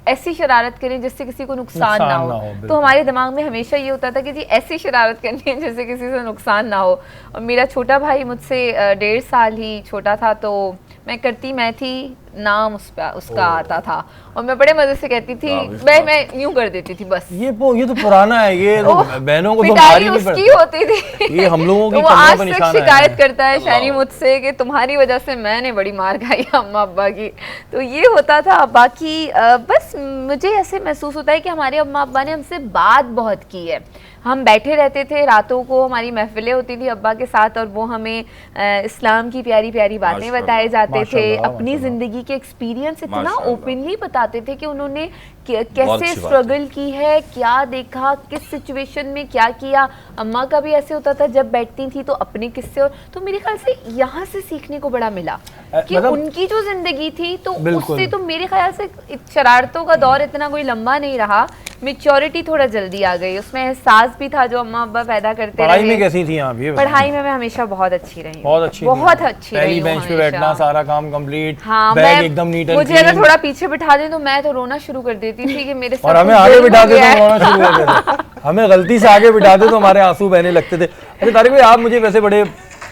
ऐसी शरारत करें जिससे किसी को नुकसान ना हो। बिल्कुल। तो हमारे दिमाग में हमेशा ये होता था कि जी ऐसी शरारत करनी है जिससे किसी से नुकसान ना हो। और मेरा छोटा भाई मुझसे 1.5 साल ही छोटा था, तो मैं थी, नाम उसका आता था, और मैं बड़े मज़े से कहती थी, मैं यूं कर देती थी बस। ये तो पुराना है, ये तो ओह, बहनों को तो पिटाई मारी नहीं उसकी पड़ती। होती थी। ये हम लोगों की तो वो कमरों आज पे तक निशान शिकायत है। करता है शानी मुझसे कि तुम्हारी वजह से मैंने बड़ी मार खाई अम्मा अब्बा की। तो ये होता था। बाकी बस मुझे ऐसे महसूस होता है कि हमारे अम्मा अब्बा ने हमसे बात बहुत की है। हम बैठे रहते थे रातों को, हमारी महफिलें होती थी अब्बा के साथ, और वो हमें इस्लाम की प्यारी प्यारी बातें माशाल्लाह, बताए जाते थे, माशाल्लाह, अपनी माशाल्लाह। ज़िंदगी के एक्सपीरियंस इतना माशाल्लाह। ओपनली बताते थे कि उन्होंने बहुत कैसे अच्छी बात है। स्ट्रगल की है, क्या देखा, किस सिचुएशन में क्या किया। अम्मा का भी ऐसे होता था, जब बैठती थी तो अपने किस्से, और तो मेरे ख्याल से यहाँ से सीखने को बड़ा मिला कि मतलब- उनकी जो जिंदगी थी तो बिल्कुल। उससे तो मेरे ख्याल से शरारतों का दौर इतना कोई लंबा नहीं रहा, मेच्योरिटी थोड़ा जल्दी आ गई, उसमें एहसास भी था जो अम्मा अब्बा पैदा करते पढ़ाई में रहे। कैसी थी आप? ये बताइए। पढ़ाई में मैं हमेशा बहुत अच्छी रही हूँ। बहुत अच्छी बहुत थी। अच्छी रही पहली हूँ बेंच पे हमेशा। बैठना, सारा काम कंप्लीट, हाँ, बैग मैं एकदम नीट एंड मुझे अगर क्लीन। थोड़ा पीछे बिठा दें तो मैं तो रोना शुरू कर देती थी कि मेरे और सब हमें कुछ आगे जुल्म बिठा हो दे गया तो है। रोना शुरू कर देते थे। हमें गलती से आगे बिठाते तो हमारे आंसू बहने लगते थे। अच्छा तारिक भाई, आप मुझे वैसे बड़े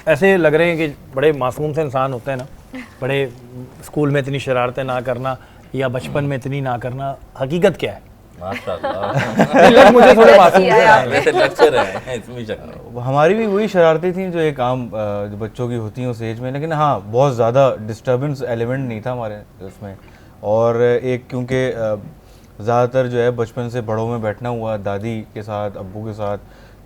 ऐसे लग रहे हैं कि बड़े मासूम से इंसान होते हैं ना, बड़े स्कूल में इतनी शरारतें ना करना या बचपन में इतनी ना करना, हकीकत क्या है? माशाल्लाह। लोग मुझे थोड़े मासूम किया से है लग रहे हैं। वैसे लेक्चर है, इसमें शक नहीं। हमारी भी वही शरारतें थी जो एक आम जो बच्चों की होती हैं उस एज में, लेकिन हाँ बहुत ज़्यादा डिस्टर्बेंस एलिमेंट नहीं था हमारे उसमें। और एक क्योंकि ज़्यादातर जो है बचपन से बड़ों में बैठना हुआ, दादी के साथ, अब्बू के साथ,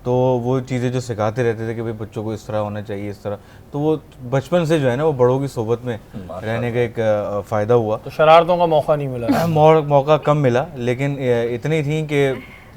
तो वो चीज़ें जो सिखाते रहते थे कि भाई बच्चों को इस तरह होना चाहिए, इस तरह, तो वो बचपन से जो है ना वो बड़ों की सोबत में रहने का एक फ़ायदा हुआ। तो शरारतों का मौका नहीं मिला। मौका कम मिला, लेकिन इतनी थी कि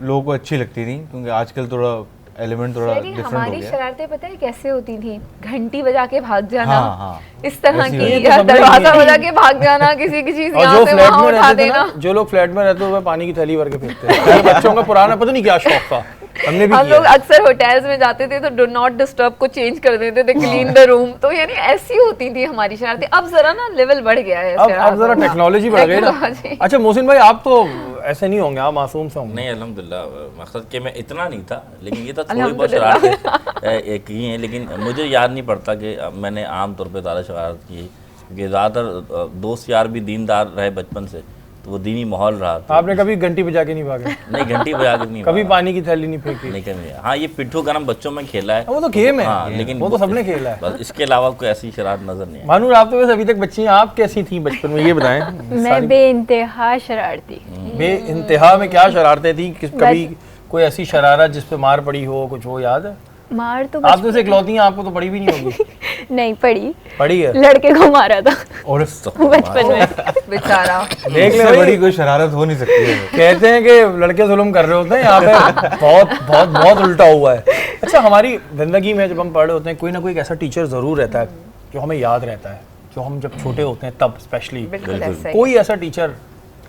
लोगों को अच्छी लगती थी, क्योंकि आजकल थोड़ा एलिमेंट थोड़ा शहरी, डिफरेंट हो हमारी गया। शरारतें पता है कैसे होती थी? घंटी बजा के भाग जाना, हाँ, हाँ। इस तरह ऐसी की, होती है। या तो सबने दरवाजा की है। बजा के भाग जाना, किसी की चीज और यहाँ जो से फ्लैट वहाँ में उठा रहते थे ना, देना। जो लोग फ्लैट में रहते थे वो पानी की थैली भर के फेंकते थे। मेरे बच्चों का पुराना पता नहीं क्या शौक था, हमने भी हम किया लोग अक्सर होटल्स में जाते थे तो डू नॉट डिस्टर्ब को चेंज कर देते थे, क्लीन द रूम। तो यानी ऐसी होती थी हमारी शरारतें। अब जरा ना लेवल बढ़ गया है अब शरारतों जरा का। टेक्नोलॉजी बढ़ गई ना। टेक्नोलॉजी। अच्छा मोहसिन भाई, आप तो ऐसे नहीं होंगे, आप मासूम से होंगे। नहीं अल्हम्दुलिल्लाह, मकसद कि मैं इतना नहीं था, लेकिन ये तो थोड़ी बहुत शरारतें की हैं, लेकिन मुझे याद नहीं पड़ता कि मैंने आम तौर पे ज़्यादा शरारत की, क्योंकि ज़्यादातर दोस्त यार भी दीनदार रहे बचपन से, तो वो दीनी माहौल रहा। तो आपने कभी घंटी बजा के नहीं भागे? नहीं, घंटी बजा के नहीं कभी भागा। पानी की थैली नहीं फेंकी? नहीं कभी। हाँ, ये पिट्ठू गरम बच्चों में खेला है, वो तो गेम है, हाँ, लेकिन वो तो सबने खेला है। बस इसके अलावा कोई ऐसी शरारत नजर नहीं है। मानूर, आप तो वैसे अभी तक बच्ची हैं, आप कैसी थी बचपन में, ये बताएं। मैं बेइंतहा शरारती। बेइंतहा में क्या शरारतें थी? कभी कोई ऐसी शरारत जिस पे मार पड़ी हो, कुछ हो याद है? मार तो आप तो इकलौती हैं, आपको तो पड़ी भी नहीं होगी। नहीं पड़ी, पड़ी है? लड़के को मारा था और बचपन में। बेचारा। देख ले इससे भाई, बड़ी कोई शरारत हो नहीं सकती है। कहते हैं कि लड़के जुल्म कर रहे होते हैं, यहाँ पे बहुत बहुत बहुत उल्टा हुआ है। अच्छा, हमारी जिंदगी में जब हम पढ़ रहे होते हैं, कोई ना कोई एक ऐसा टीचर जरूर रहता है जो हमें याद रहता है, जो हम जब छोटे होते हैं तब स्पेशली। बिल्कुल ऐसा ही। कोई ऐसा टीचर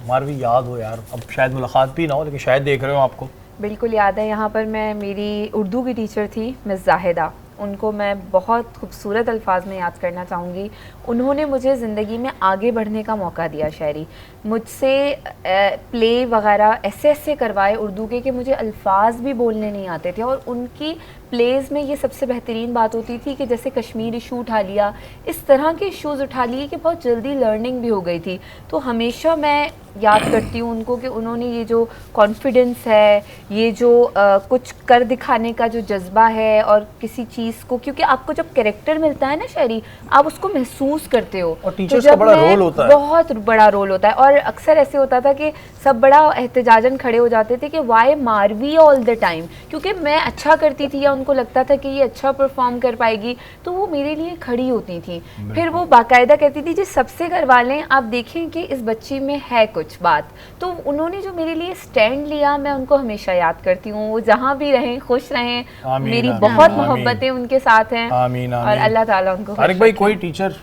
मारवी याद हो यार, अब शायद मुलाकात भी ना हो लेकिन शायद देख रहे हो आपको। बिल्कुल याद है। यहाँ पर मैं, मेरी उर्दू की टीचर थी मिस जाहिदा, उनको मैं बहुत खूबसूरत अल्फाज में याद करना चाहूँगी। उन्होंने मुझे ज़िंदगी में आगे बढ़ने का मौका दिया। शायरी मुझसे प्ले वगैरह ऐसे करवाए उर्दू के कि मुझे अल्फाज भी बोलने नहीं आते थे। और उनकी प्लेज़ में ये सबसे बेहतरीन बात होती थी कि जैसे कश्मीर इशू उठा लिया, इस तरह के इशूज़ उठा लिए कि बहुत जल्दी लर्निंग भी हो गई थी। तो हमेशा मैं याद करती हूँ उनको कि उन्होंने ये जो कॉन्फिडेंस है, ये जो कुछ कर दिखाने का जो जज्बा है, और किसी चीज़ को, क्योंकि आपको जब कैरेक्टर मिलता है ना शायरी, आप उसको महसूस करते हो। और टीचर्स का बड़ा रोल होता है, बहुत बड़ा रोल होता है। और अक्सर ऐसे होता था कि सब बड़ा एहतजाजन खड़े हो जाते थे कि why Marvi all the time, क्योंकि मैं अच्छा करती थी या उनको लगता था कि ये अच्छा परफॉर्म कर पाएगी, तो वो मेरे लिए खड़ी होती थी। फिर वो बाकायदा कहती थी जी सबसे करवा लें, आप देखें कि इस बच्ची में है कुछ बात। तो उन्होंने जो मेरे लिए स्टैंड लिया, मैं उनको हमेशा याद करती हूँ। वो जहाँ भी रहें खुश रहें, आमीन, मेरी आमीन, बहुत आमीन। मोहब्बतें उनके साथ हैं। आमीन, और आमीन। अल्लाह ताला उनको तारिक खुश भाई, रखे। कोई टीचर?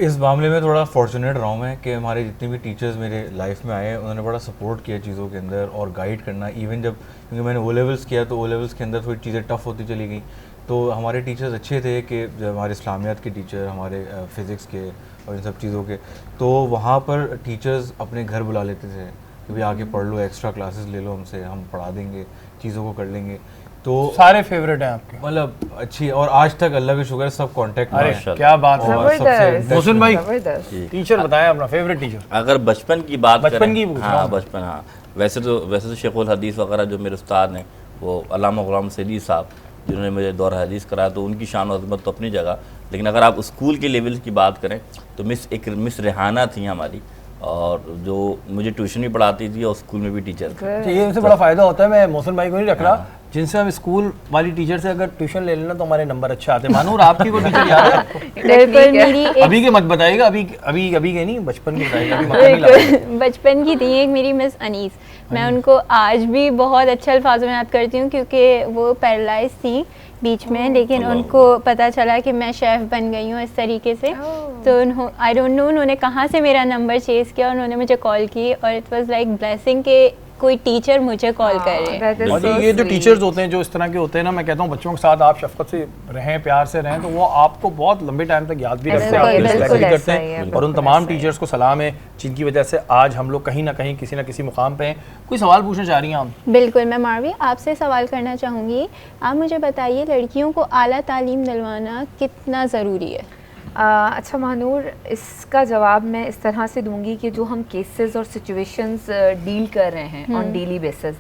इस मामले में थोड़ा फॉर्चुनेट रहा हूँ मैं कि हमारे जितने भी टीचर्स मेरे लाइफ में आए उन्होंने बड़ा सपोर्ट किया चीज़ों के अंदर और गाइड करना। इवन जब, क्योंकि मैंने ओ लेवल्स किया तो ओ लेवल्स के अंदर थोड़ी चीज़ें टफ होती चली गई, तो हमारे टीचर्स अच्छे थे कि जब हमारे इस्लामियात के टीचर, हमारे फ़िज़िक्स के और इन सब चीज़ों के, तो वहाँ पर टीचर्स अपने घर बुला लेते थे कि भाई आके पढ़ लो, एक्स्ट्रा क्लासेस ले लो हमसे, हम पढ़ा देंगे, चीज़ों को कर लेंगे। तो सारे फेवरेट हैं आपके? मतलब अच्छी, और आज तक अल्लाह का शुक्र है सब कांटेक्ट में अरे हैं। क्या बात है। और जबरदस्त। मोहसिन भाई, जबरदस्त। टीचर बताएं अपना फेवरेट टीचर। अगर बचपन की बात बचपन करें, की पूछ रहा हाँ हूँ। बचपन, हाँ वैसे तो शेखुल हदीस वगैरह जो मेरे उस्ताद हैं वो अल्लामा गुलाम सैदी साहब, जिन्होंने मुझे दौर हदीस कराया, तो उनकी शान और अज़मत तो अपनी जगह। लेकिन अगर आप स्कूल के लेवल की बात करें तो मिस रेहाना थी हमारी, और जो मुझे ट्यूशन भी पढ़ाती थी और स्कूल में भी टीचर थी। ये इनसे बड़ा फ़ायदा होता है, मैं मोहसिन भाई को नहीं रख रहा, जिनसे हम स्कूल वाली टीचर से अगर ट्यूशन ले लेना तो हमारे नंबर अच्छे आते हैं। मानूर, आपकी कोई टीचर याद है आपको? बिल्कुल, मेरी एक अभी के मत बताइएगा, अभी के नहीं, बचपन की बताइएगा, अभी मत नहीं लगाइएगा। बिल्कुल बचपन की थी एक मेरी मिस अनीस। मैं उनको आज भी बहुत अच्छे अल्फाजों में याद करती हूँ क्योंकि वो पैरालाइज थी बीच में, लेकिन उनको पता चला कि मैं शेफ़ बन गई हूँ इस तरीके से। तो आई डोंट नो उन्होंने कहाँ से मेरा नंबर चेज़ किया, उन्होंने मुझे कॉल की और इट वाज लाइक ब्लेसिंग के कोई टीचर मुझे कॉल कर रहे हैं। और ये जो टीचर्स होते हैं जो इस तरह के होते हैं ना, मैं कहता हूँ बच्चों के साथ आप शफकत से रहें, प्यार से रहें, तो वो आपको बहुत लंबे टाइम तक याद भी रखते हैं, आपकी रिस्पेक्ट भी करते हैं। और उन तमाम टीचर्स को सलाम है जिनकी वजह से आज हम लोग कहीं ना कहीं किसी ना किसी मुकाम पे हैं। कोई सवाल पूछना चाह रही हैं आप? बिल्कुल, मैं मारवी आपसे सवाल करना चाहूँगी। आप मुझे बताइए लड़कियों को आला तालीम दिलवाना कितना ज़रूरी है? अच्छा महानूर, इसका जवाब मैं इस तरह से दूंगी कि जो हम केसेस और सिचुएशंस डील कर रहे हैं ऑन डेली बेसिस,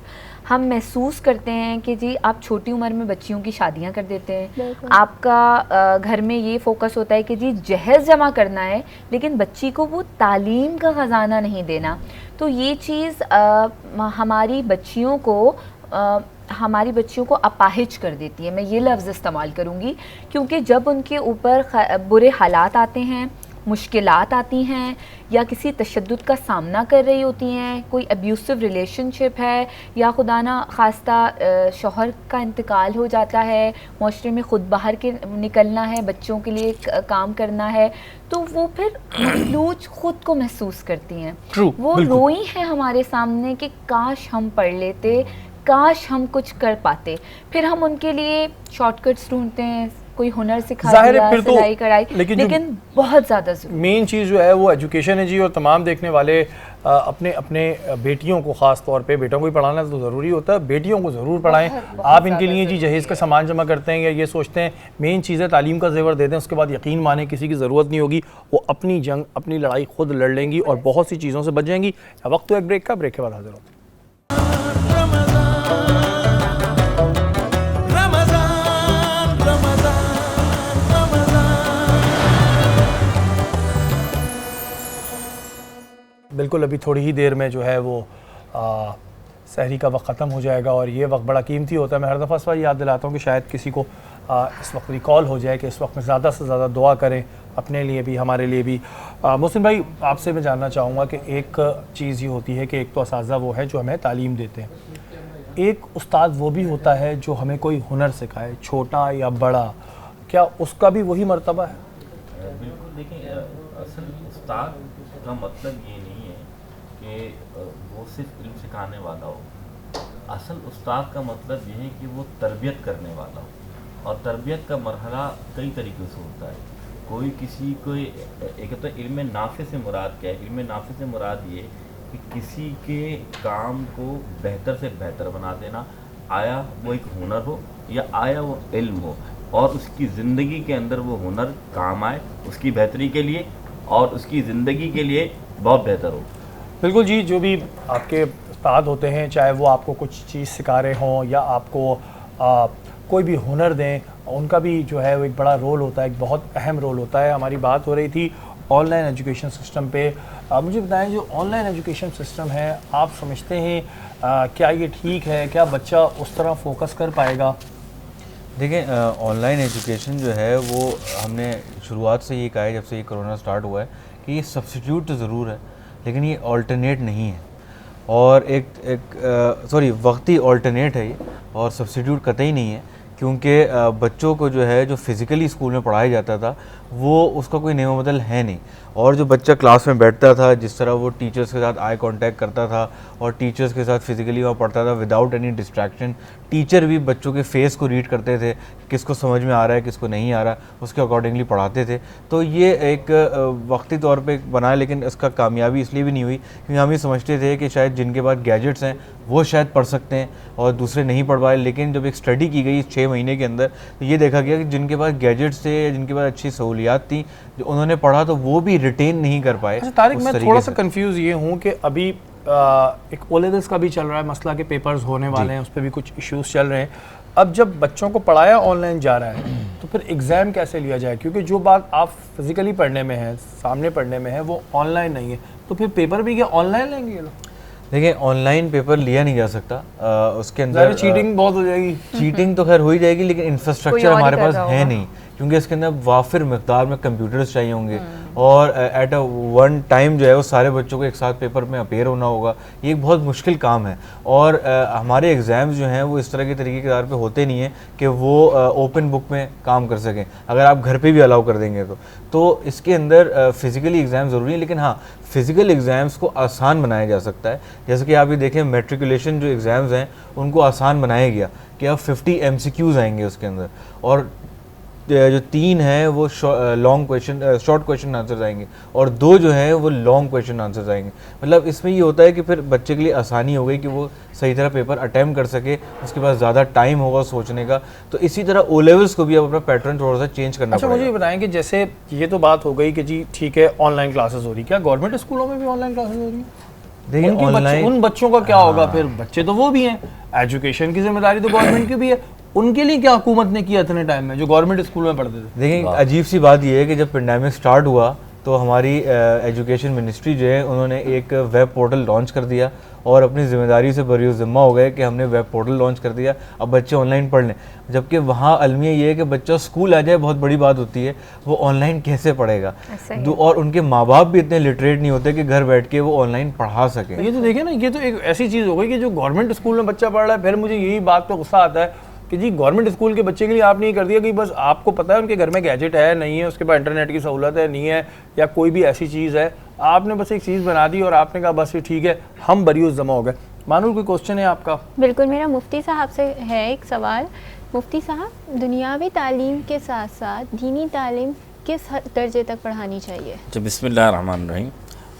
हम महसूस करते हैं कि जी आप छोटी उम्र में बच्चियों की शादियां कर देते हैं। आपका घर में ये फोकस होता है कि जी जहेज़ जमा करना है, लेकिन बच्ची को वो तालीम का ख़जाना नहीं देना। तो ये चीज़ हमारी बच्चियों को अपाहिज कर देती है। मैं ये लफ्ज़ इस्तेमाल करूँगी क्योंकि जब उनके ऊपर बुरे हालात आते हैं, मुश्किलात आती हैं, या किसी तशद्दुद का सामना कर रही होती हैं, कोई अब्यूसिव रिलेशनशिप है, या खुदा ना खास्ता शौहर का इंतकाल हो जाता है, माशरे में ख़ुद बाहर के निकलना है, बच्चों के लिए काम करना है, तो वो फिर मफलूज ख़ुद को महसूस करती हैं। वो रोई हैं हमारे सामने कि काश हम पढ़ लेते, काश हम कुछ कर पाते। फिर हम उनके लिए शॉर्टकट्स ढूंढते हैं, कोई हुनर सिखा दिया, सिलाई कढ़ाई, लेकिन बहुत ज़्यादा मेन चीज़ जो है वो एजुकेशन है जी। और तमाम देखने वाले अपने अपने बेटियों को, ख़ास तौर पे बेटों को भी पढ़ाना तो ज़रूरी होता है, बेटियों को ज़रूर पढ़ाएं। आप इनके लिए जी जहेज़ का सामान जमा करते हैं या ये सोचते हैं मेन चीज़ है तालीम का ज़ेवर दे दें, उसके बाद यकीन माने किसी की ज़रूरत नहीं होगी, वो अपनी जंग, अपनी लड़ाई खुद लड़ लेंगी और बहुत सी चीज़ों से बच जाएंगी। वक्त तो एक ब्रेक का, ब्रेक के बाद हाजिर होते हैं। बिल्कुल, अभी थोड़ी ही देर में जो है वो सहरी का वक्त ख़त्म हो जाएगा और ये वक्त बड़ा कीमती होता है। मैं हर दफ़ा इस बार याद दिलाता हूँ कि शायद किसी को इस वक्त रिकॉल हो जाए कि इस वक्त में ज़्यादा से ज़्यादा दुआ करें, अपने लिए भी, हमारे लिए भी। मोहसिन भाई, आपसे मैं जानना चाहूँगा कि एक चीज़ ये होती है कि एक तो असातिज़ा वो है जो हमें तालीम देते हैं, एक उस्ताद वो भी होता है जो हमें कोई हुनर सिखाए, छोटा या बड़ा, क्या उसका भी वही मर्तबा है? बिल्कुल, देखिए असल उस्ताद का मतलब ये नहीं है कि वो सिर्फ इल्म सिखाने वाला हो। असल उस्ताद का मतलब ये है कि वो तरबियत करने वाला हो, और तरबियत का मरहला कई तरीक़ों से होता है। कोई किसी को एक तो इल्म नाफे से मुराद क्या है? इल्म नाफे से मुराद ये कि किसी के काम को बेहतर से बेहतर बना देना, आया वो एक हुनर हो या आया वो इल्म हो, और उसकी ज़िंदगी के अंदर वो हुनर काम आए उसकी बेहतरी के लिए और उसकी ज़िंदगी के लिए बहुत बेहतर हो। बिल्कुल जी, जो भी आपके उस्ताद होते हैं, चाहे वो आपको कुछ चीज़ सिखा रहे हों या आपको कोई भी हुनर दें, उनका भी जो है वो एक बड़ा रोल होता है, एक बहुत अहम रोल होता है। हमारी बात हो रही थी ऑनलाइन एजुकेशन सिस्टम पे। मुझे बताएं, जो ऑनलाइन एजुकेशन सिस्टम है, आप समझते हैं क्या ये ठीक है? क्या बच्चा उस तरह फोकस कर पाएगा? देखिए, ऑनलाइन एजुकेशन जो है वो हमने शुरुआत से ये कहा है, जब से ये कोरोना स्टार्ट हुआ है, कि ये सब्स्टिट्यूट तो ज़रूर है लेकिन ये ऑल्टरनेट नहीं है, और वक्ती ऑल्टरनेट है ये, और सब्स्टिट्यूट कतई नहीं है। क्योंकि बच्चों को जो है, जो फिज़िकली स्कूल में पढ़ाया जाता था, वो उसका कोई नेमो बदल है नहीं। और जो बच्चा क्लास में बैठता था, जिस तरह वो टीचर्स के साथ आई कांटेक्ट करता था और टीचर्स के साथ फिज़िकली वहाँ पढ़ता था विदाउट एनी डिस्ट्रैक्शन, टीचर भी बच्चों के फेस को रीड करते थे, किसको समझ में आ रहा है किसको नहीं आ रहा, उसके अकॉर्डिंगली पढ़ाते थे। तो ये एक वक्ती तौर पे बना है, लेकिन इसका कामयाबी इसलिए भी नहीं हुई क्योंकि हम ये समझते थे कि शायद जिनके पास गैजेट्स हैं वो शायद पढ़ सकते हैं और दूसरे नहीं पढ़ पाए। लेकिन जब एक स्टडी की गई 6 महीने के अंदर, तो ये देखा गया कि जिनके पास गैजेट्स थे या जिनके पास अच्छी सहूलियात थी, जो उन्होंने पढ़ा, तो वो भी रिटेन नहीं कर पाए। अच्छा तारिक, मैं थोड़ा सा कंफ्यूज ये हूँ कि अभी एक ओ लेवल्स का भी चल रहा है मसला, के पेपर्स होने वाले हैं, उस पर भी कुछ इश्यूज चल रहे हैं। अब जब बच्चों को पढ़ाया ऑनलाइन जा रहा है, तो फिर एग्ज़ाम कैसे लिया जाए? क्योंकि जो बात आप फिज़िकली पढ़ने में है, सामने पढ़ने में है, वो ऑनलाइन नहीं है, तो फिर पेपर भी क्या ऑनलाइन लेंगे ये लोग? देखिए, ऑनलाइन पेपर लिया नहीं जा सकता, उसके अंदर चीटिंग बहुत हो जाएगी। चीटिंग तो खैर हो ही जाएगी, लेकिन इंफ्रास्ट्रक्चर हमारे पास है नहीं, क्योंकि इसके अंदर वाफिर मिकदार में कंप्यूटर्स चाहिए होंगे और एट अ वन टाइम जो है वो सारे बच्चों को एक साथ पेपर में अपेयर होना होगा। ये एक बहुत मुश्किल काम है, और हमारे एग्ज़ाम्स जो हैं वो इस तरह के तरीके के आधार पे होते नहीं हैं कि वो ओपन बुक में काम कर सकें, अगर आप घर पे भी अलाउ कर देंगे तो इसके अंदर फ़िज़िकली एग्ज़ाम ज़रूरी है। लेकिन हाँ, फ़िज़िकल एग्ज़ाम्स को आसान बनाया जा सकता है। जैसे कि आप ये देखें, मैट्रिकुलेशन जो एग्ज़ाम्स हैं उनको आसान बनाया गया कि अब 50 MCQs आएंगे उसके अंदर, और जो 3 हैं वो शॉर्ट क्वेश्चन आंसर्स आएंगे, और 2 जो हैं वो लॉन्ग क्वेश्चन आंसर्स आएंगे। मतलब इसमें ये होता है कि फिर बच्चे के लिए आसानी हो गई कि वो सही तरह पेपर अटैम्प्ट कर सके, उसके पास ज़्यादा टाइम होगा सोचने का। तो इसी तरह ओ लेवल्स को भी अब अपना पैटर्न थोड़ा सा चेंज करना अच्छा, मुझे ये बताएं कि जैसे ये तो बात हो गई कि जी ठीक है ऑनलाइन क्लासेस हो रही, क्या गवर्नमेंट स्कूलों में भी ऑनलाइन क्लासेस हो रही है? देखिए, उन बच्चों का क्या होगा फिर? बच्चे तो वो भी हैं, एजुकेशन की जिम्मेदारी तो गवर्नमेंट की भी है, उनके लिए क्या हुकूमत ने किया इतने टाइम में जो गवर्नमेंट स्कूल में पढ़ते थे? देखिए, अजीब सी बात यह है कि जब पेंडेमिक स्टार्ट हुआ तो हमारी एजुकेशन मिनिस्ट्री जो है उन्होंने एक वेब पोर्टल लॉन्च कर दिया और अपनी ज़िम्मेदारी से बरी ज़िम्मा हो गए कि हमने वेब पोर्टल लॉन्च कर दिया, अब बच्चे ऑनलाइन पढ़ लें। जबकि वहाँ अलमिया ये है कि बच्चा स्कूल आ जाए बहुत बड़ी बात होती है, वो ऑनलाइन कैसे पढ़ेगा? और उनके माँ बाप भी इतने लिटरेट नहीं होते कि घर बैठ के वो ऑनलाइन पढ़ा सके। ये तो देखें ना, ये तो एक ऐसी चीज़ हो गई कि जो गवर्नमेंट स्कूल में बच्चा पढ़ रहा है, फिर मुझे यही बात पे गुस्सा आता है कि जी गवर्नमेंट स्कूल के बच्चे के लिए आपने ये कर दिया कि बस आपको पता है उनके घर में गैजेट है नहीं है, उसके पास इंटरनेट की सहूलत है नहीं है, या कोई भी ऐसी चीज़ है, आपने बस एक चीज़ बना दी और आपने कहा बस ये ठीक है, हम बरियूस जमा हो गए। मानूर, कोई क्वेश्चन है आपका? बिल्कुल, मेरा मुफ्ती साहब से है एक सवाल। मुफ्ती साहब, दुनियावी तालीम के साथ साथ दीनी तालीम किस दर्जे तक पढ़ानी चाहिए? अच्छा, बिस्मिल्लाहिर्रहमानिर्रहीम।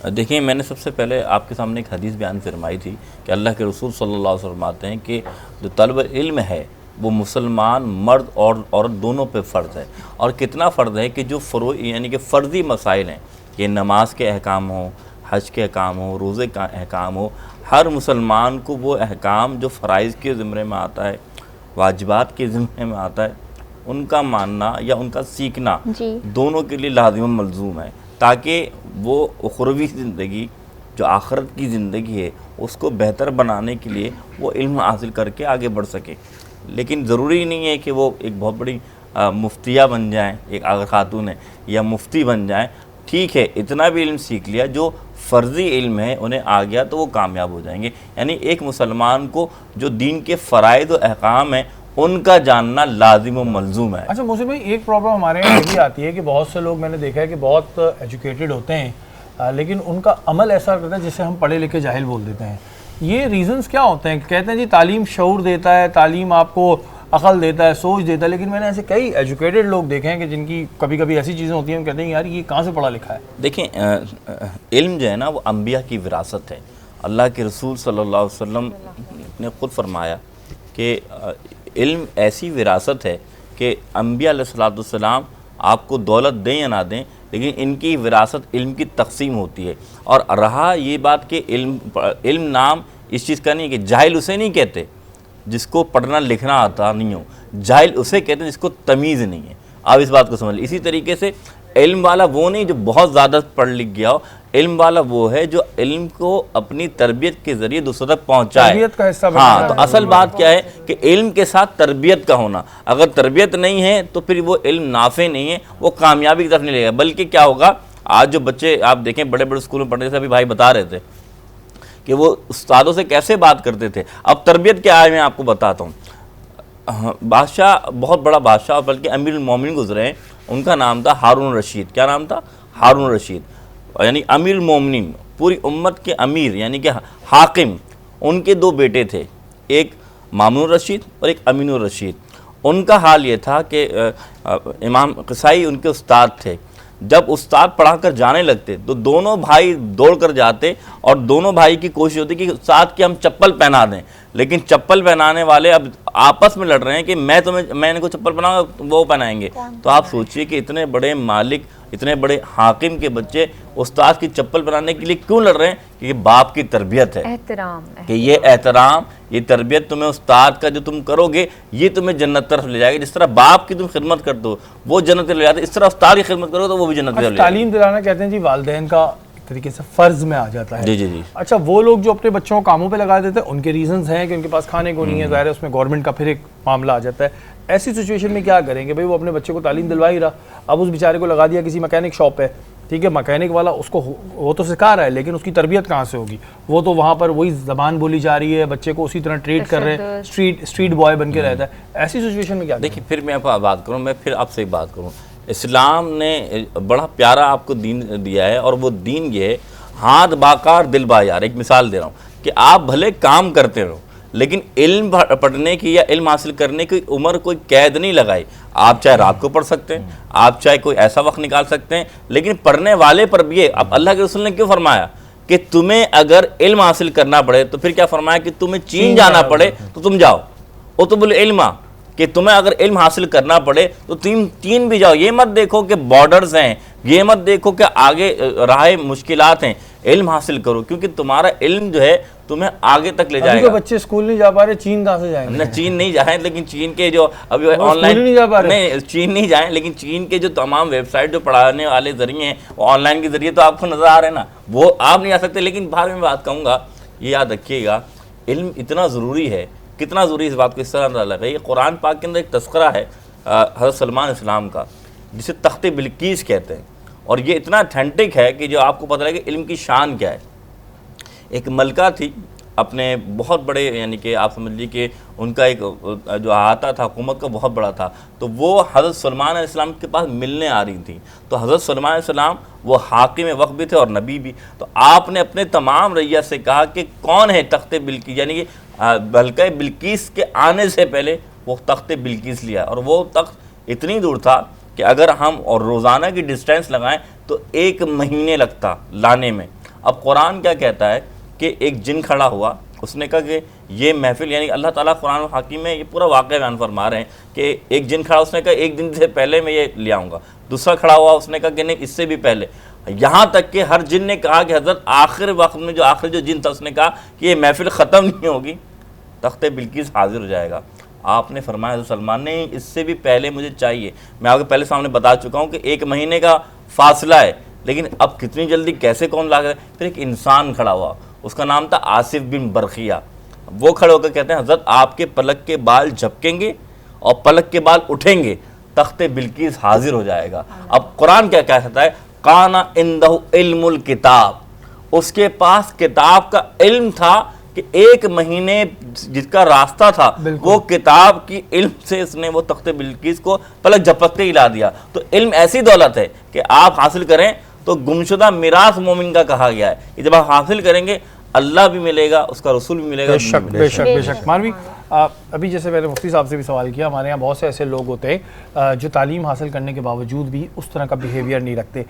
देखिए, मैंने सबसे पहले आपके सामने एक हदीस बयान फरमाई थी कि अल्लाह के रसूल सल्लल्लाहु अलैहि वसल्लम फरमाते हैं कि जो तलब इल्म है वो मुसलमान मर्द और औरत दोनों पे फ़र्ज़ है। और कितना फ़र्ज़ है कि जो यानी कि फ़र्ज़ी मसाइल हैं, कि नमाज के अहकाम हो, हज के अहकाम हो, रोज़े का अहकाम हो, हर मुसलमान को वो अहकाम जो फ़राइज़ के ज़िम्मे में आता है, वाजिबात के ज़िम्मे में आता है, उनका मानना या उनका सीखना दोनों के लिए लाज़िम मलज़ूम है, ताकि वो उखरवी ज़िंदगी जो आखिरत की ज़िंदगी है उसको बेहतर बनाने के लिए वो इल्म हासिल करके आगे बढ़ सके। लेकिन ज़रूरी नहीं है कि वो एक बहुत बड़ी मुफ्तिया बन जाएं, एक अगर खातून है या मुफ्ती बन जाएं। ठीक है, इतना भी इल्म सीख लिया जो फ़र्ज़ी इल्म है उन्हें आ गया तो वो कामयाब हो जाएंगे। यानी एक मुसलमान को जो दीन के फ़राइज़ और अहकाम हैं उनका जानना लाजिम व मलजूम है। अच्छा मोहसिन भाई, एक प्रॉब्लम हमारे यहाँ ये भी आती है कि बहुत से लोग, मैंने देखा है कि बहुत एजुकेटेड होते हैं लेकिन उनका अमल ऐसा करता है जिसे हम पढ़े लिखे जाहिल बोल देते हैं। ये रीजंस क्या होते हैं? कहते हैं जी तालीम शऊर देता है, तालीम आपको अकल देता है, सोच देता है, लेकिन मैंने ऐसे कई एजुकेटेड लोग देखे हैं कि जिनकी कभी कभी ऐसी चीज़ें होती हैं, हम कहते हैं यार ये कहाँ से पढ़ा लिखा है। देखें, इल्म जो है ना वो अंबिया की विरासत है। अल्लाह के रसूल सल्लल्लाहु अलैहि वसल्लम ने खुद फरमाया कि इल्म ऐसी विरासत है कि अंबिया अलैहिस्सलाम आपको दौलत दें या ना दें, लेकिन इनकी विरासत इल्म की तकसीम होती है। और रहा ये बात कि इल्म नाम इस चीज़ का नहीं है कि जाहिल उसे नहीं कहते जिसको पढ़ना लिखना आता नहीं हो, जाहिल उसे कहते हैं जिसको तमीज़ नहीं है। आप इस बात को समझ लीजिए। इसी तरीके से इल्म वाला वो नहीं जो बहुत ज़्यादा पढ़ लिख गया हो, इल्म वाला वो है जो इल्म को अपनी तरबियत के ज़रिए दूसरों तक पहुँचाए। तरबियत का हिस्सा हाँ, तो असल बात क्या है कि इल्म के साथ तरबियत का होना। अगर तरबियत नहीं है तो फिर वो इल्म नाफे नहीं है, वो कामयाबी की तरफ नहीं लेगा। बल्कि क्या होगा, आज जो बच्चे आप देखें बड़े बड़े स्कूल में पढ़ने से, अभी भाई बता रहे थे कि वो उस्तादों से कैसे बात करते थे। अब तरबियत क्या है मैं आपको बताता हूँ। बादशाह, बहुत बड़ा बादशाह, बल्कि अमीरुल मोमिनीन गुजरे हैं, उनका नाम था हारून रशीद। क्या नाम था? हारून रशीद, यानी अमीरुल मोमिनीन, पूरी उम्मत के अमीर यानी कि हाकिम। उनके दो बेटे थे, एक मामून रशीद और एक अमीनुर रशीद। उनका हाल ये था कि इमाम क़साई उनके उस्ताद थे। जब उस्ताद पढ़ा कर जाने लगते तो दोनों भाई दौड़ कर जाते और दोनों भाई की कोशिश होती कि उस्ताद की हम चप्पल पहना दें, लेकिन चप्पल पहनाने वाले अब आपस में लड़ रहे हैं कि मैं इनको चप्पल पहनाऊंगा, वो पहनाएंगे। तो आप सोचिए कि इतने बड़े मालिक, इतने बड़े हाकिम के बच्चे उस्ताद की चप्पल बनाने के लिए क्यों लड़ रहे हैं? कि बाप की तरबियत है, एहतराम कि ये एहतराम, ये तरबियत तुम्हें उस्ताद का जो तुम करोगे ये तुम्हें जन्नत तरफ ले जाएगी। जिस तरह बाप की तुम खिदमत करते हो वो जन्नत ले जाते, इस तरह उस्ताद की खिदमत करो तो वो भी जन्नत ले जाएगी। तालीम दिलाना कहते हैं जी वालिदैन का एक तरीके से फ़र्ज़ में आ जाता है। जी जी जी। अच्छा, वो लोग जो अपने बच्चों को कामों पे लगा देते हैं उनके रीजंस हैं कि उनके पास खाने को नहीं है, ज़ाहिर है उसमें गवर्नमेंट का फिर एक मामला आ जाता है। ऐसी सिचुएशन में क्या करेंगे? भाई वो अपने बच्चे को तालीम दिलवा ही रहा, अब उस बेचारे को लगा दिया किसी मैकेनिक शॉप पे, ठीक है, मैकेनिक वाला उसको वो तो सिखा रहा है, लेकिन उसकी तरबियत कहाँ से होगी? वो तो वहाँ पर वही ज़बान बोली जा रही है, बच्चे को उसी तरह ट्रीट कर रहे हैं, स्ट्रीट बॉय बन के रहता है। ऐसी सिचुएशन में क्या? देखिए, फिर मैं आपको बात करूँ, मैं फिर आपसे एक बात करूँ। इस्लाम ने बड़ा प्यारा आपको दीन दिया है, और वो दीन ये है, हाथ बाकार दिल बायार। एक मिसाल दे रहा हूँ कि आप भले काम करते रहो, लेकिन इल्म पढ़ने की या इल्म हासिल करने की उम्र कोई कैद नहीं लगाई। आप चाहे रात को पढ़ सकते हैं, आप चाहे कोई ऐसा वक्त निकाल सकते हैं, लेकिन पढ़ने वाले पर भी है। अब अल्लाह के रसूल ने क्यों फरमाया कि तुम्हें अगर इल्म हासिल करना पड़े, तो फिर क्या फरमाया कि तुम्हें चीन जाना पड़े तो तुम जाओ। वो तो बोले इल्मा, कि तुम्हें अगर इल्म हासिल करना पड़े तो चीन भी जाओ। ये मत देखो कि बॉर्डर्स हैं, ये मत देखो कि आगे राह मुश्किलात हैं, इल्म हासिल करो, क्योंकि तुम्हारा इल्म जो है तुम्हें आगे तक ले जाएगा। तो बच्चे स्कूल नहीं जा पा रहे, चीन कहाँ से जाएंगे? ना, चीन नहीं जाए, लेकिन चीन के जो अभी ऑनलाइन नहीं जा पा रहे, नहीं चीन नहीं जाए, लेकिन चीन के जो तमाम वेबसाइट जो पढ़ाने वाले जरिए हैं वो ऑनलाइन के जरिए तो आपको नजर आ रहे हैं ना, वो आप नहीं आ सकते। लेकिन बाहर में बात कहूँगा, ये याद रखिएगा, इल्म इतना ज़रूरी है, कितना ज़रूरी इस बात को इस तरह अंदाज़ा है। ये कुरान पाक के अंदर एक तस्करा है हज़रत सलमान इस्लाम का, जिसे तख्ते बिल्कीस कहते हैं, और ये इतना अथेंटिक है कि जो आपको पता लगे इल्म की शान क्या है। एक मलका थी, अपने बहुत बड़े, यानी कि आप समझ लीजिए कि उनका एक जो अहाता था हुकूमत का बहुत बड़ा था, तो वो हज़रत सलमान अलैहिस्सलाम के पास मिलने आ रही थी। तो हज़रत सलमान अलैहिस्सलाम वो हाकिम वक्त भी थे और नबी भी। तो आपने अपने तमाम रैया से कहा कि कौन है तख्ते बिल्कीस, यानी कि बल्कि बिल्कीस के आने से पहले वो तख्ते बिल्कीस लिया, और वो तख्त इतनी दूर था कि अगर हम और रोज़ाना की डिस्टेंस लगाएं तो 1 महीने लगता लाने में। अब कुरान क्या कहता है कि एक जिन खड़ा हुआ, उसने कहा कि ये महफिल, यानी अल्लाह ताला कुरान हाकिम में ये पूरा वाक़या बयान फरमा रहे हैं कि एक जिन खड़ा, उसने कहा 1 दिन से पहले मैं ये ले आऊँगा। दूसरा खड़ा हुआ, उसने कहा कि नहीं इससे भी पहले। यहाँ तक कि हर जिन ने कहा कि हज़रत आखिर वक्त में जो आखिर जो जिन था उसने कहा कि ये महफिल ख़त्म नहीं होगी, तख्ते बिल्कीस हाजिर हो जाएगा। आपने फरमाया हज़रत सलमान ने इससे भी पहले मुझे चाहिए। मैं आपको पहले सामने बता चुका हूँ कि 1 महीने का फासला है, लेकिन अब कितनी जल्दी कैसे कौन ला गया। फिर एक इंसान खड़ा हुआ, उसका नाम था आसिफ बिन बरखिया। वो खड़े होकर कहते हैं हज़रत आपके पलक के बाल झपकेंगे और पलक के बाल उठेंगे, तख्ते बिल्कीस हाजिर हो जाएगा। अब कुरान क्या कहता है, काना इंदहु इल्मुल किताब, उसके पास किताब का इल्म था कि 1 महीने जिसका रास्ता था वो किताब की इल्म से उसने वो तख्ते बिल्कीस को पलक झपकते ही ला दिया। तो इल्म ऐसी दौलत है कि आप हासिल करें तो गुमशुदा मिरास मोमिन का कहा गया है कि जब आप हासिल करेंगे अल्लाह भी मिलेगा, उसका रसूल भी मिलेगा। बेशक बेशक बेशक। मानवी, अभी जैसे मैंने मुफ्ती साहब से भी सवाल किया, हमारे यहाँ बहुत से ऐसे लोग होते हैं जो तालीम हासिल करने के बावजूद भी उस तरह का बिहेवियर नहीं रखते।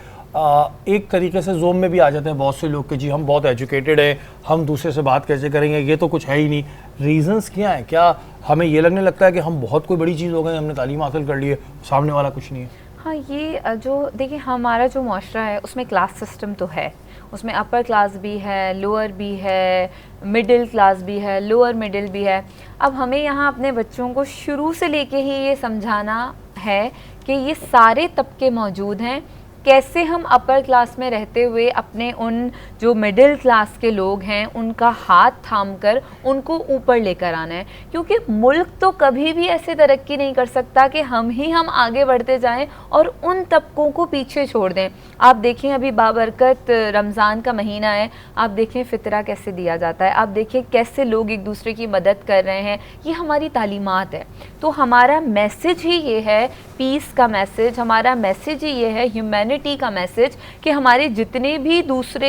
एक तरीके से जोम में भी आ जाते हैं बहुत से लोग कि जी हम बहुत एजुकेटेड हैं, हम दूसरे से बात कैसे करेंगे, ये तो कुछ है ही नहीं। रीज़न्स क्या है? क्या हमें ये लगने लगता है कि हम बहुत कोई बड़ी चीज़ हो गए, हमने तालीम हासिल कर ली है, सामने वाला कुछ नहीं है? हाँ, ये जो देखिए हमारा जो माशरा है उसमें क्लास सिस्टम तो है, उसमें अपर क्लास भी है, लोअर भी है, मिडिल क्लास भी है, लोअर मिडिल भी है। अब हमें यहाँ अपने बच्चों को शुरू से लेके ही ये समझाना है कि ये सारे तबके मौजूद हैं, कैसे हम अपर क्लास में रहते हुए अपने उन जो मिडिल क्लास के लोग हैं उनका हाथ थामकर उनको ऊपर लेकर आना है। क्योंकि मुल्क तो कभी भी ऐसे तरक्की नहीं कर सकता कि हम आगे बढ़ते जाएं और उन तबकों को पीछे छोड़ दें। आप देखें अभी बाबरकत रमज़ान का महीना है, आप देखें फ़ितरा कैसे दिया जाता है, आप देखें कैसे लोग एक दूसरे की मदद कर रहे हैं। ये हमारी तालीमात है। तो हमारा मैसेज ही ये है, पीस का मैसेज, हमारा मैसेज ही ये है, ह्यूमैनिटी का मैसेज, कि हमारे जितने भी दूसरे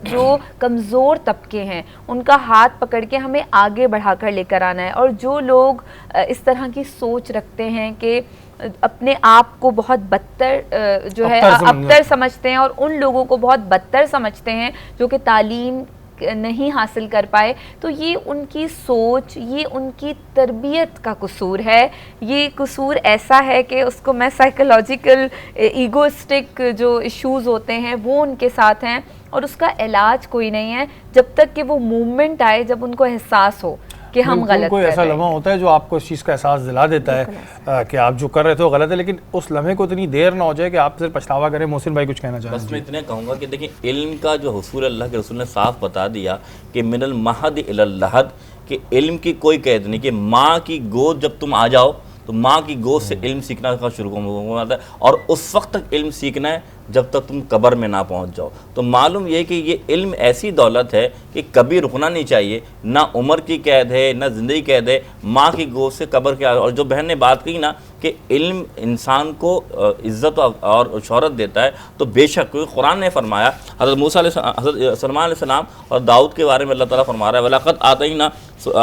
जो कमज़ोर तबके हैं उनका हाथ पकड़ के हमें आगे बढ़ाकर लेकर आना है। और जो लोग इस तरह की सोच रखते हैं कि अपने आप को बहुत बदतर जो है अबतर समझते हैं और उन लोगों को बहुत बदतर समझते हैं जो कि तालीम नहीं हासिल कर पाए, तो ये उनकी सोच, ये उनकी तरबियत का कसूर है। ये कसूर ऐसा है कि उसको मैं साइकोलॉजिकल ईगोइस्टिक जो इश्यूज़ होते हैं वो उनके साथ हैं और उसका इलाज कोई नहीं है जब तक कि वो मूवमेंट आए, जब उनको एहसास हो कि हम गलत कोई कर ऐसा रहे हैं। लम्हा होता है जो आपको इस चीज़ का एहसास दिला देता है कि आप जो कर रहे थे वो गलत है, लेकिन उस लम्हे को इतनी देर ना हो जाए कि आप सिर्फ पछतावा करें। मोहसिन भाई कुछ कहना चाह रहे बस हैं? मैं इतने कहूँगा कि देखिए इल्म का जो हुसूल अल्लाह के रसूल ने साफ बता दिया कि मिनल महद इलल लहद, कि इल्म की कोई कैद नहीं, कि माँ की गोद जब तुम आ जाओ तो माँ की गोद से इल्म सीखना का शुरू होता है और उस वक्त तक इल्म सीखना है जब तक तुम कब्र में ना पहुंच जाओ। तो मालूम ये कि ये इल्म ऐसी दौलत है कि कभी रुकना नहीं चाहिए, ना उम्र की कैद है ना ज़िंदगी कैद है, माँ की गोद से कब्र के। और जो बहन ने बात की ना कि इल्म इंसान को इज़्ज़त और शोहरत देता है, तो बेशक कुरान ने फरमाया, हज़रत मूसा हज़रत सलमान अलैहिस्सलाम और दाऊद के बारे में अल्लाह ताला फरमा रहा है, वलक़द आतैना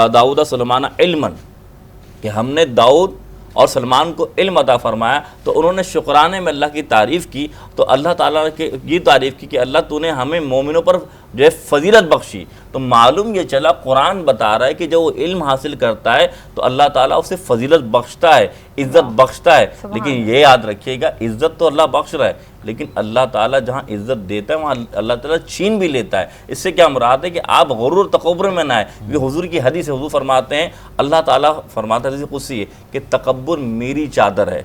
दाऊद सलमान इल्मन, कि हमने दाऊद और सलमान को इल्म अता फरमाया। तो उन्होंने शुक्राने में अल्लाह की तारीफ़ की, तो अल्लाह ताला के ये तारीफ़ की कि अल्लाह तूने हमें मोमिनों पर जो है फजीलत बख्शी। तो मालूम ये चला, कुरान बता रहा है कि जब वो इल्म हासिल करता है तो अल्लाह ताला उसे फजीलत बख्शता है, इज़्ज़त बख्शता है। लेकिन ये याद रखिएगा, इज़्ज़त तो अल्लाह बख्श रहा है, लेकिन अल्लाह ताला जहाँ इज़्ज़त देता है वहाँ अल्लाह ताला छीन भी लेता है। इससे क्या मुराद है कि आप गुरूर तकब्बुर में ना आए। ये हुजूर की हदीस है, हुजूर फरमाते हैं, अल्लाह ताला फरमाता है हदीस कुदसी है कि तकब्बुर मेरी चादर है,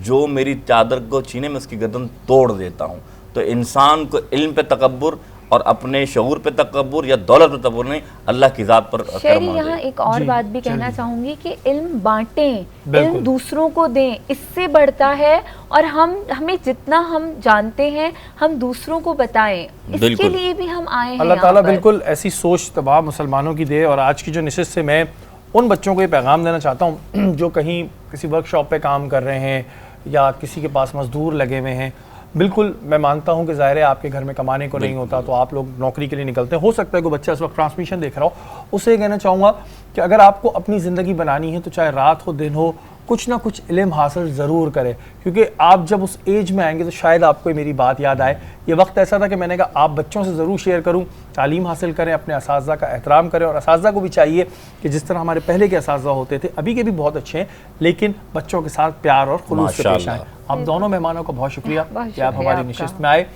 जो मेरी चादर को छीने में उसकी गर्दन तोड़ देता हूँ। तो इंसान को इल्म पे तकब्बुर और अपने शऊर पे तकब्बुर या दौलत पे तकब्बुर नहीं, अल्लाह की ज़ात पर शेरी, यहाँ एक और बात भी कहना चाहूँगी कि इल्म बांटें, इल्म दूसरों को दें, इससे बढ़ता है। और हमें जितना हम जानते हैं हम दूसरों को बताएं, इसके लिए भी हम आए हैं। अल्लाह ताला बिल्कुल ऐसी सोच तमाम मुसलमानों की दे। और आज की जो नशिस्त से मैं उन बच्चों को ये पैगाम देना चाहता हूँ जो कहीं किसी वर्कशॉप पे काम कर रहे हैं या किसी के पास मजदूर लगे हुए हैं। बिल्कुल मैं मानता हूँ कि ज़ाहिर है आपके घर में कमाने को नहीं होता तो आप लोग नौकरी के लिए निकलते हैं। हो सकता है कोई बच्चा इस वक्त ट्रांसमिशन देख रहा हो, उसे कहना चाहूँगा कि अगर आपको अपनी ज़िंदगी बनानी है तो चाहे रात हो दिन हो, कुछ ना कुछ इल्म हासिल ज़रूर करें, क्योंकि आप जब उस एज में आएंगे तो शायद आपको मेरी बात याद आए। ये वक्त ऐसा था कि मैंने कहा आप बच्चों से ज़रूर शेयर करूं, तालीम हासिल करें, अपने असातिज़ा का एहतराम करें। और असातिज़ा को भी चाहिए कि जिस तरह हमारे पहले के असातिज़ा होते थे, अभी के भी बहुत अच्छे हैं, लेकिन बच्चों के साथ प्यार और खुलूस से पेश आएँ। आप दोनों मेहमानों का बहुत शुक्रिया कि आप हमारी नशिस्त में आए।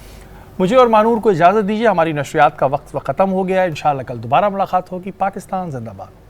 मुझे और मानूर को इजाज़त दीजिए, हमारी नशरियात का वक्त ख़त्म हो गया है। इंशाअल्लाह कल दोबारा मुलाकात होगी। पाकिस्तान जिंदाबाद।